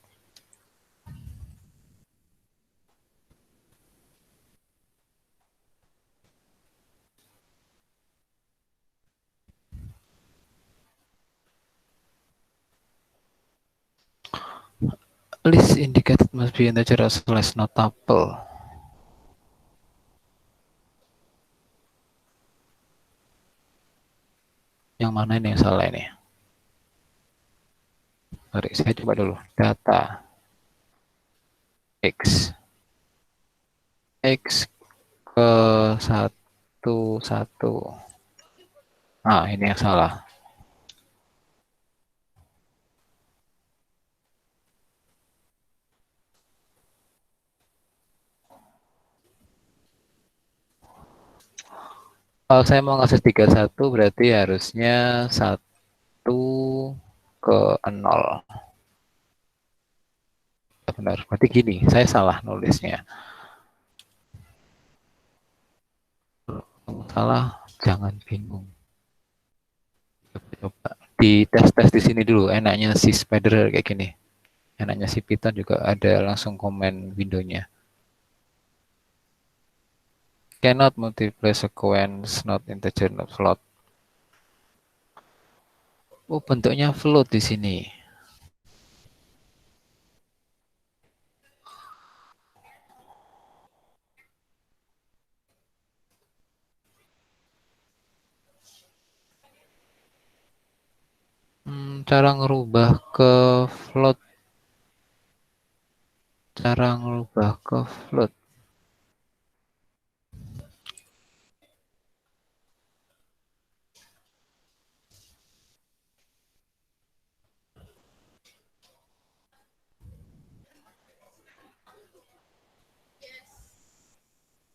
Speaker 1: List indicated must be integer as less notable. Yang mana ini yang salah ini? Mari saya coba dulu. Data X. X ke 1. Ini yang salah. Kalau saya mau ngakses 31 berarti harusnya 1 ke 0. Benar, berarti gini, saya salah nulisnya. Kalau salah, jangan bingung. Coba di tes di sini dulu, enaknya si Spider kayak gini. Enaknya si Python juga ada langsung komen windownya. Cannot multiply sequence, not integer, not float. Oh, bentuknya float di sini. Cara ngerubah ke float. Cara ngerubah ke float.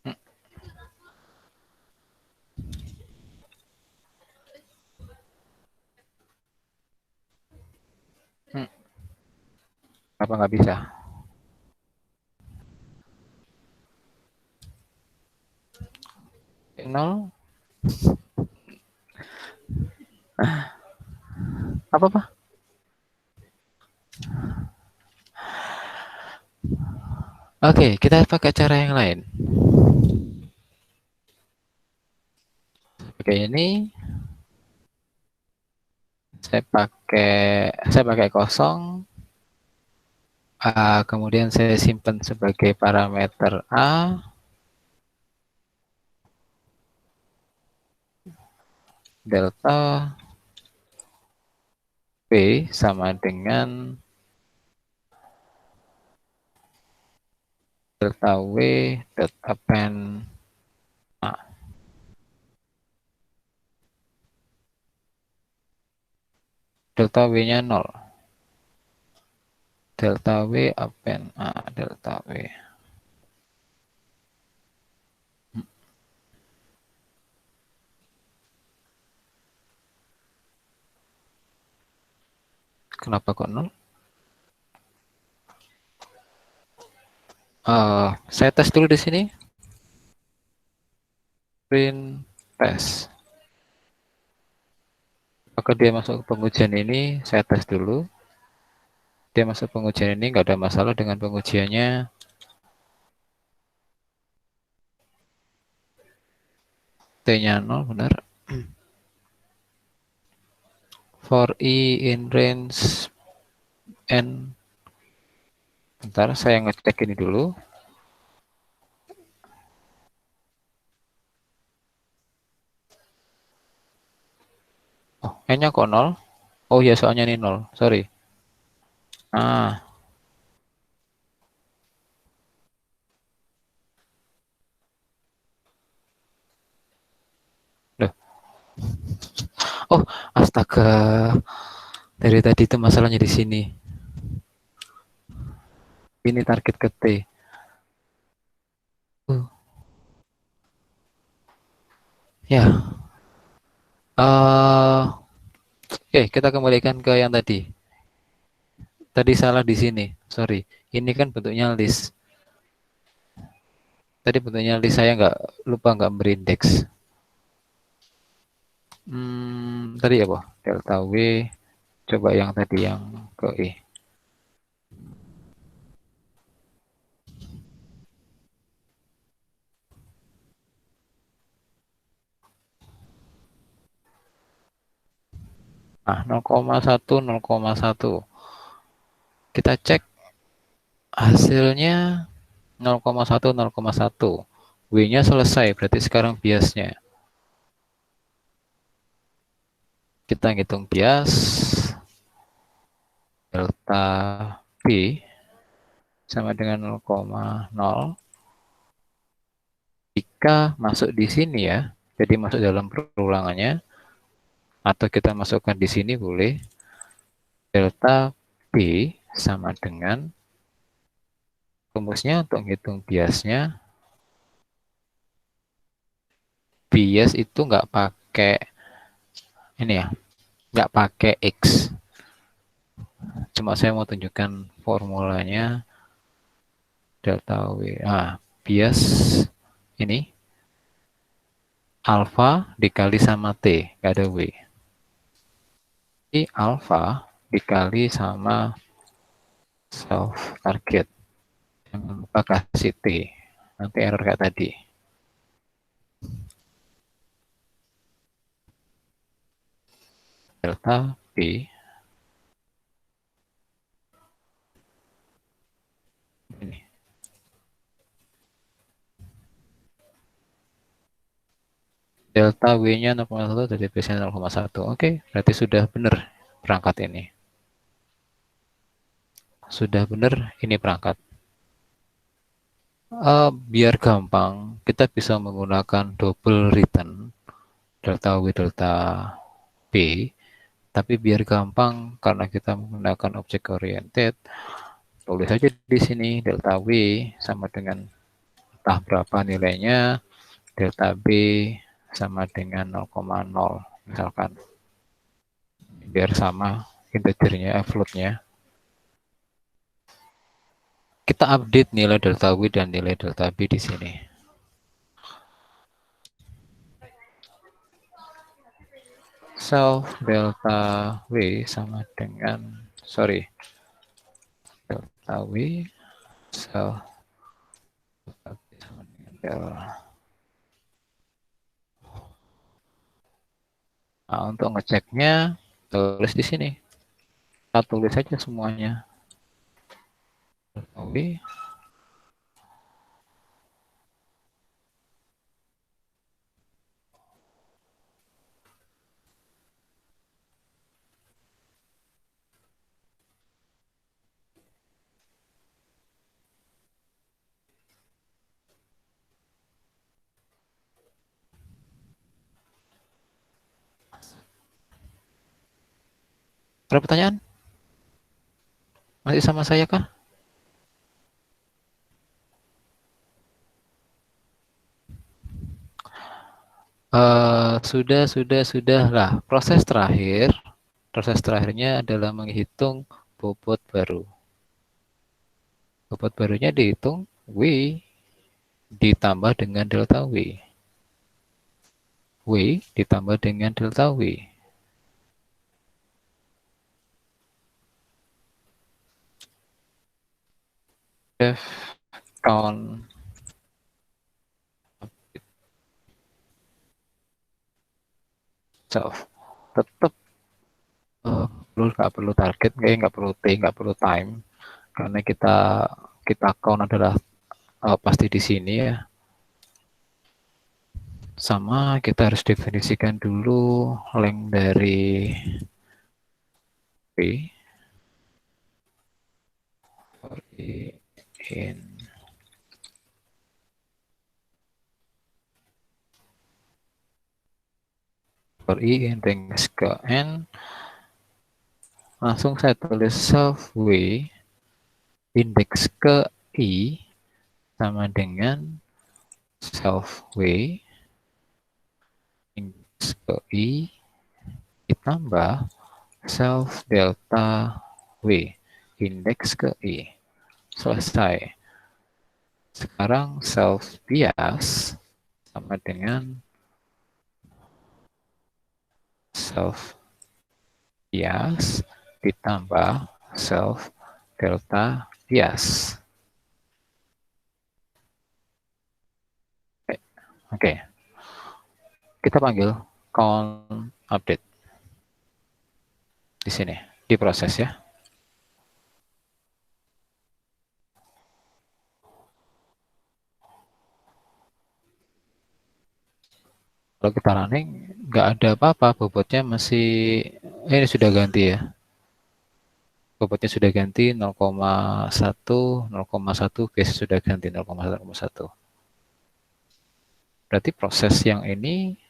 Speaker 1: Hmm, hmm. Apa nggak bisa? Nol? Apa? Oke, kita pakai cara yang lain. Oke, ini saya pakai kosong. Kemudian saya simpan sebagai parameter A, delta P sama dengan delta W dot append A. Delta W-nya 0. Delta W append A, delta W. Kenapa kok 0? Saya tes dulu di sini. Print test. Apakah dia masuk ke pengujian ini? Saya tes dulu. Dia masuk pengujian ini, nggak ada masalah dengan pengujiannya. T-nya 0, benar. For I in range N. Bentar, saya ngecek ini dulu. Oh, N-nya kok 0? Oh iya, soalnya ini 0. Sorry. Ah, loh. Oh, astaga. Dari tadi itu masalahnya di sini. Ini target ke T. Ya. Oke, kita kembalikan ke yang tadi. Tadi salah di sini. Sorry. Ini kan bentuknya list. Tadi bentuknya list, saya lupa nggak berindeks. Tadi apa? Delta W. Coba yang tadi yang ke E. Nah, 0,1, 0,1. Kita cek hasilnya 0,1, 0,1. W-nya selesai, berarti sekarang biasnya. Kita hitung bias delta B sama dengan 0,0. Jika masuk di sini ya, jadi masuk dalam perulangannya, atau kita masukkan di sini boleh, delta B sama dengan, rumusnya untuk hitung biasnya, bias itu nggak pakai ini ya, nggak pakai X. Cuma saya mau tunjukkan formulanya. Delta W. Bias ini alfa dikali sama T, nggak ada W. Ini alfa dikali sama self target. Jangan lupa kasih T. Nanti error kayak tadi. Delta B. Ini. Delta W-nya 0,1, jadi biasanya 0,1. Oke, berarti sudah benar. perangkat ini. Sudah benar, ini perangkat. Biar gampang, kita bisa menggunakan double return delta W delta B, tapi biar gampang karena kita menggunakan object oriented, tulis aja di sini delta W sama dengan entah berapa nilainya, delta B sama dengan 0,0 misalkan, biar sama integernya, floatnya. Kita update nilai delta W dan nilai delta B di sini. Self delta W sama dengan, delta W self delta W sama dengan delta. Nah, untuk ngeceknya tulis di sini. Kita tulis saja semuanya. Delta W ada pertanyaan? Masih sama saya kah? Sudah lah. Proses terakhirnya adalah menghitung bobot baru. Bobot barunya dihitung W ditambah dengan delta W. W ditambah dengan delta W. Def count self. Tetap nggak perlu target, nggak perlu T, nggak perlu time, karena kita count adalah pasti di sini ya. Sama kita harus definisikan dulu length dari P in for I in range ke N. Langsung saya tulis self W index ke I sama dengan self W index ke I ditambah self delta W index ke I. Selesai. Sekarang self bias sama dengan self bias ditambah self delta bias. Oke. Kita panggil count update di sini, di proses ya. Kalau kita running, nggak ada apa-apa, bobotnya masih, ini sudah ganti ya. Bobotnya sudah ganti 0,1, 0,1, base sudah ganti 0,1. Berarti proses yang ini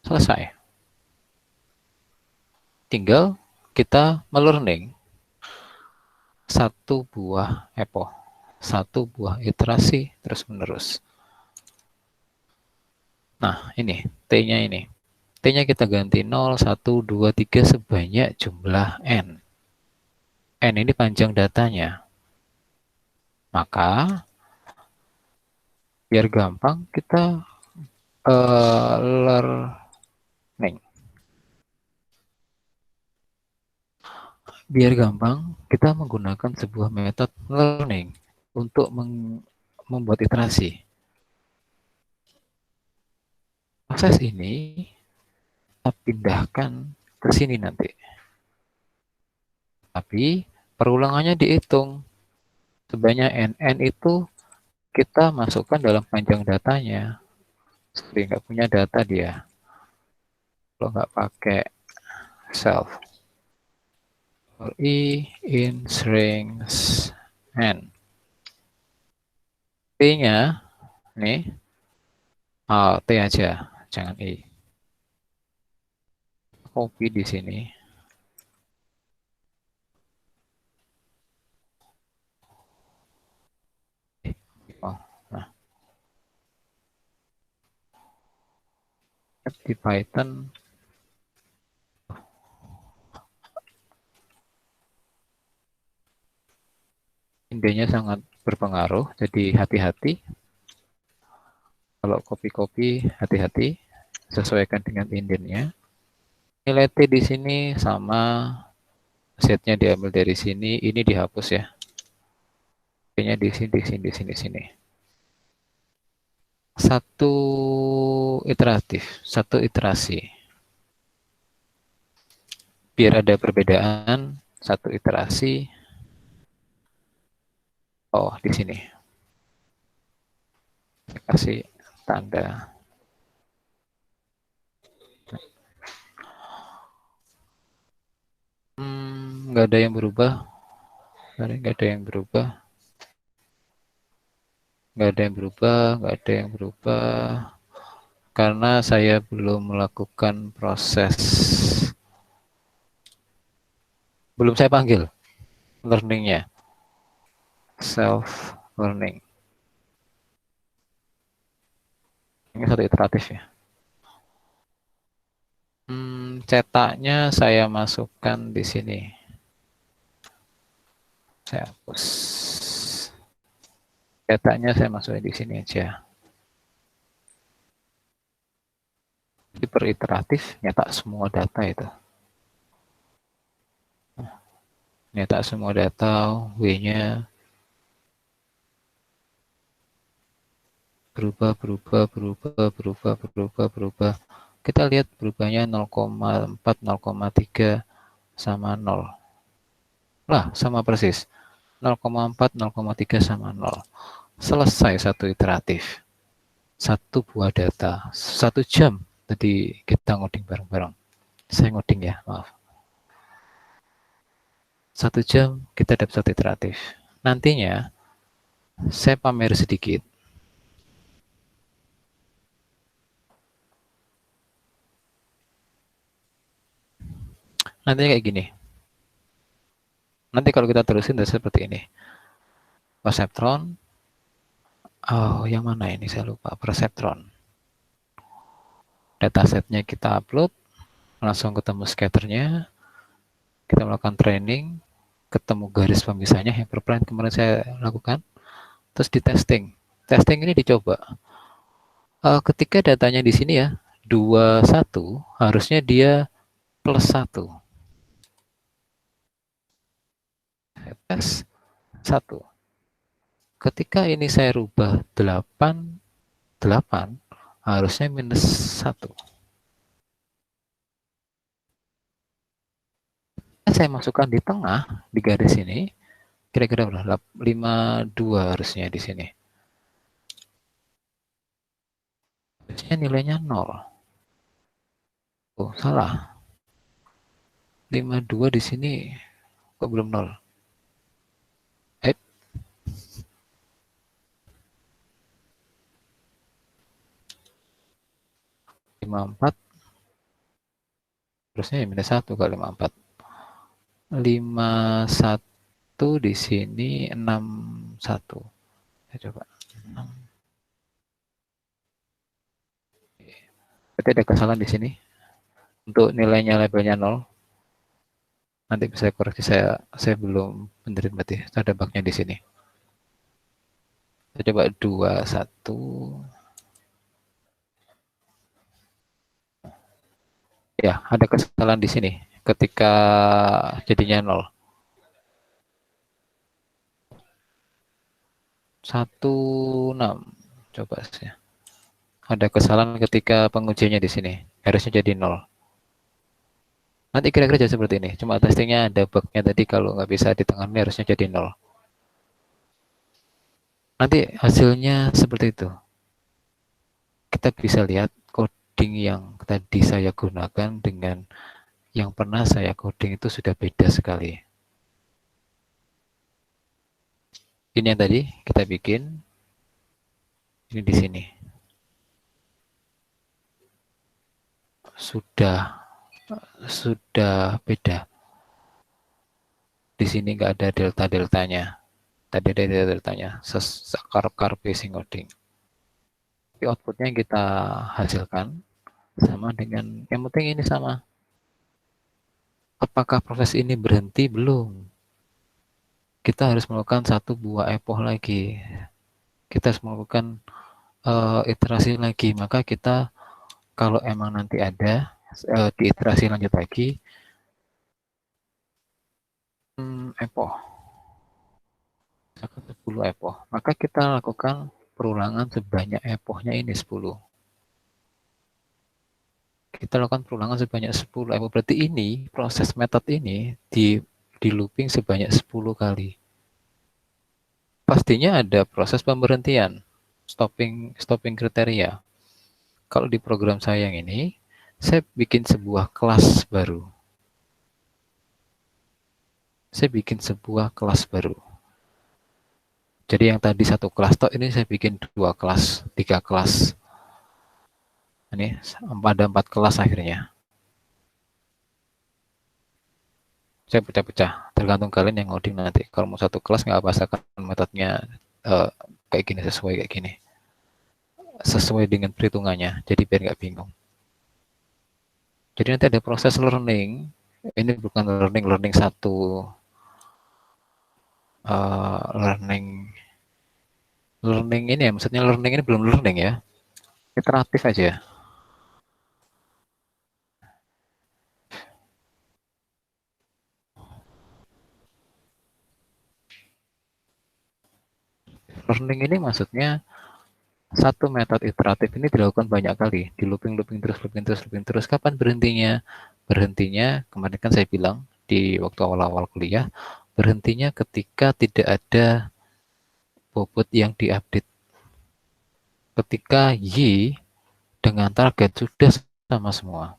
Speaker 1: selesai. Tinggal kita melearning satu buah epoch, satu buah iterasi terus-menerus. Nah, ini T-nya ini. T-nya kita ganti 0, 1, 2, 3 sebanyak jumlah N. N ini panjang datanya. Maka, biar gampang, kita learning. Biar gampang, kita menggunakan sebuah metode learning untuk membuat iterasi. Proses ini kita pindahkan ke sini nanti. Tapi perulangannya dihitung. Sebanyak N itu kita masukkan dalam panjang datanya. Seperti nggak punya data dia. Kalau nggak pakai self. For I in strings n. T-nya nih T aja, jangan I. Copy di sini. Oh, nah, di Python indenya sangat berpengaruh, jadi hati-hati. Kalau copy-copy, hati-hati, sesuaikan dengan indennya. Nilai T di sini sama, setnya diambil dari sini, ini dihapus ya. T-nya di sini, di sini, di sini, di sini. Satu iterasi. Biar ada perbedaan, satu iterasi. Oh, di sini. Kasih tanda. Nggak ada yang berubah. Nggak ada yang berubah. Nggak ada yang berubah. Nggak ada yang berubah. Karena saya belum melakukan proses. Belum saya panggil learning-nya. Self learning. Ini satu iteratif ya. Cetaknya saya masukkan di sini. Saya hapus. Cetaknya saya masukin di sini aja. Jadi per iteratif nyetak semua data itu. Nyetak semua data, W-nya berubah. Kita lihat berubahnya 0,4, 0,3 sama 0. Lah, sama persis. 0,4, 0,3 sama 0. Selesai satu iteratif. Satu buah data. 1 jam tadi kita ngoding bareng-bareng. Saya ngoding ya, maaf. 1 jam kita dapat satu iteratif. Nantinya, saya pamer sedikit. Nantinya kayak gini. Nanti kalau kita terusin seperti ini. Perceptron. Oh, yang mana ini? Saya lupa. Perceptron. Datasetnya kita upload. Langsung ketemu scatternya. Kita melakukan training. Ketemu garis pemisahnya yang perplan kemarin saya lakukan. Terus di testing. Testing ini dicoba. Ketika datanya di sini ya. 21. Harusnya dia +1. Tes 1. Ketika ini saya rubah 8, harusnya -1. Saya masukkan di tengah, di garis ini, kira-kira berapa? 52 harusnya di sini. Harusnya nilainya 0. Oh, salah. 52 di sini kok belum 0? 54 terusnya -1 kali 54. 51 di sini 61. Saya coba. Berarti ada kesalahan di sini. Untuk nilainya labelnya 0. Nanti bisa koreksi, saya belum benerin berarti. Ada bugnya di sini. Saya coba 21. Ya, ada kesalahan di sini ketika jadinya 0. 16. Coba sih. Ada kesalahan ketika pengujiannya di sini. Harusnya jadi 0. Nanti kira-kira jadi seperti ini. Cuma testingnya ada bugnya tadi, kalau nggak bisa di tengah ini harusnya jadi 0. Nanti hasilnya seperti itu. Kita bisa lihat coding yang tadi saya gunakan dengan yang pernah saya coding itu sudah beda sekali. Ini yang tadi kita bikin, ini di sini. Sudah beda. Di sini nggak ada delta-deltanya. Tadi ada delta-deltanya. Sekarep-karep sing coding. Tapi outputnya yang kita hasilkan sama dengan, yang penting ini sama. Apakah proses ini berhenti? Belum. Kita harus melakukan satu buah epoch lagi. Kita harus melakukan iterasi lagi. Maka kita kalau emang nanti ada di iterasi lanjut lagi, epoch. 10 epoch. Maka kita lakukan perulangan sebanyak epochnya ini 10. Kita lakukan perulangan sebanyak 10 epoch. Berarti ini, proses metode ini di looping sebanyak 10 kali. Pastinya ada proses pemberhentian, stopping kriteria. Kalau di program saya yang ini, saya bikin sebuah kelas baru. Jadi yang tadi satu kelas tok, ini saya bikin 2 kelas, 3 kelas. Ini ada 4 kelas akhirnya. Saya pecah-pecah, tergantung kalian yang ngoding nanti. Kalau mau satu kelas nggak apa, asalkan metodenya kayak gini, sesuai dengan perhitungannya, jadi biar nggak bingung. Jadi nanti ada proses learning. Ini bukan learning satu, learning ini ya, maksudnya learning ini belum learning ya, iteratif aja. Learning ini maksudnya satu metode iteratif ini dilakukan banyak kali, di looping terus. Kapan berhentinya? Berhentinya, kemarin kan saya bilang di waktu awal-awal kuliah, berhentinya ketika tidak ada bobot yang diupdate. Ketika Y dengan target sudah sama semua.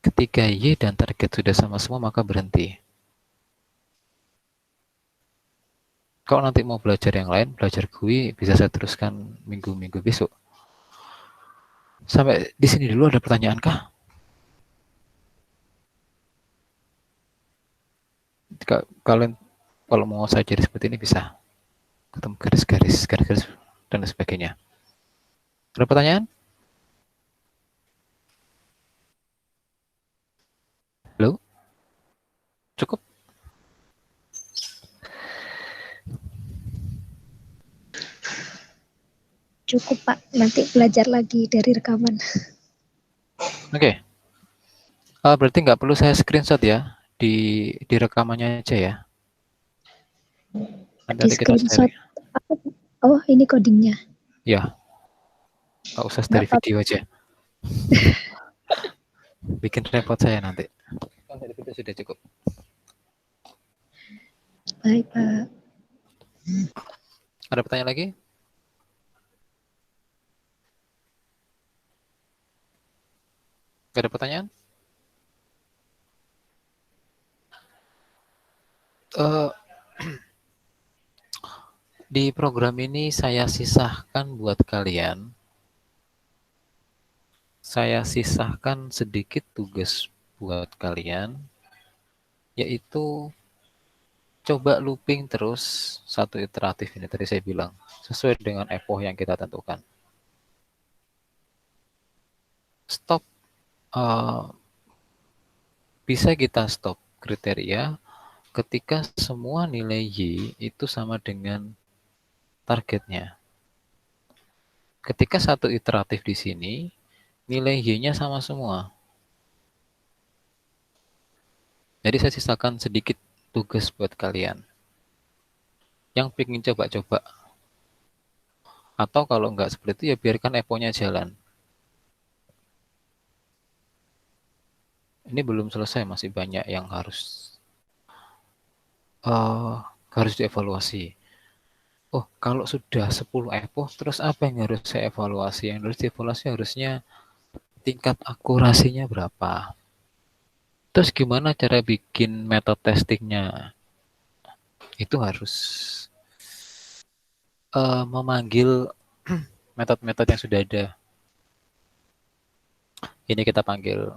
Speaker 1: Ketika Y dan target sudah sama semua, maka berhenti. Kalau nanti mau belajar yang lain, belajar GUI, bisa saya teruskan minggu-minggu besok. Sampai di sini dulu ada pertanyaan kah? Kalian kalau mau saya jadi seperti ini bisa. Ketemu garis-garis, dan sebagainya. Ada pertanyaan? Halo? Cukup?
Speaker 3: Cukup Pak, nanti belajar lagi dari rekaman.
Speaker 1: Oke. Berarti nggak perlu saya screenshot ya, di rekamannya aja ya.
Speaker 3: Di screenshot. Oh, ini codingnya.
Speaker 1: Ya, nggak usah dari video aja. Bikin repot saya nanti. Kan dari video sudah cukup.
Speaker 3: Baik Pak.
Speaker 1: Ada pertanyaan lagi? Gak ada pertanyaan? Di program ini saya sisahkan buat kalian. Saya sisahkan sedikit tugas buat kalian, yaitu coba looping terus satu iteratif ini tadi saya bilang, sesuai dengan epoch yang kita tentukan. Stop, bisa kita stop kriteria ketika semua nilai Y itu sama dengan targetnya. Ketika satu iteratif di sini, nilai Y-nya sama semua. Jadi saya sisakan sedikit tugas buat kalian yang pengen coba-coba. Atau kalau nggak seperti itu ya biarkan eponya jalan. Ini belum selesai, masih banyak yang harus dievaluasi. Oh, kalau sudah 10 epoch, terus apa yang harus saya evaluasi? Yang harus dievaluasi harusnya tingkat akurasinya berapa. Terus gimana cara bikin metode testingnya? Itu harus memanggil metode-metode yang sudah ada. Ini kita panggil,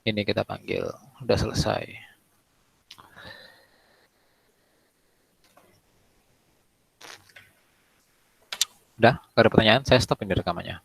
Speaker 1: ini kita panggil, udah selesai. Udah, gak ada pertanyaan, saya stop ini rekamannya.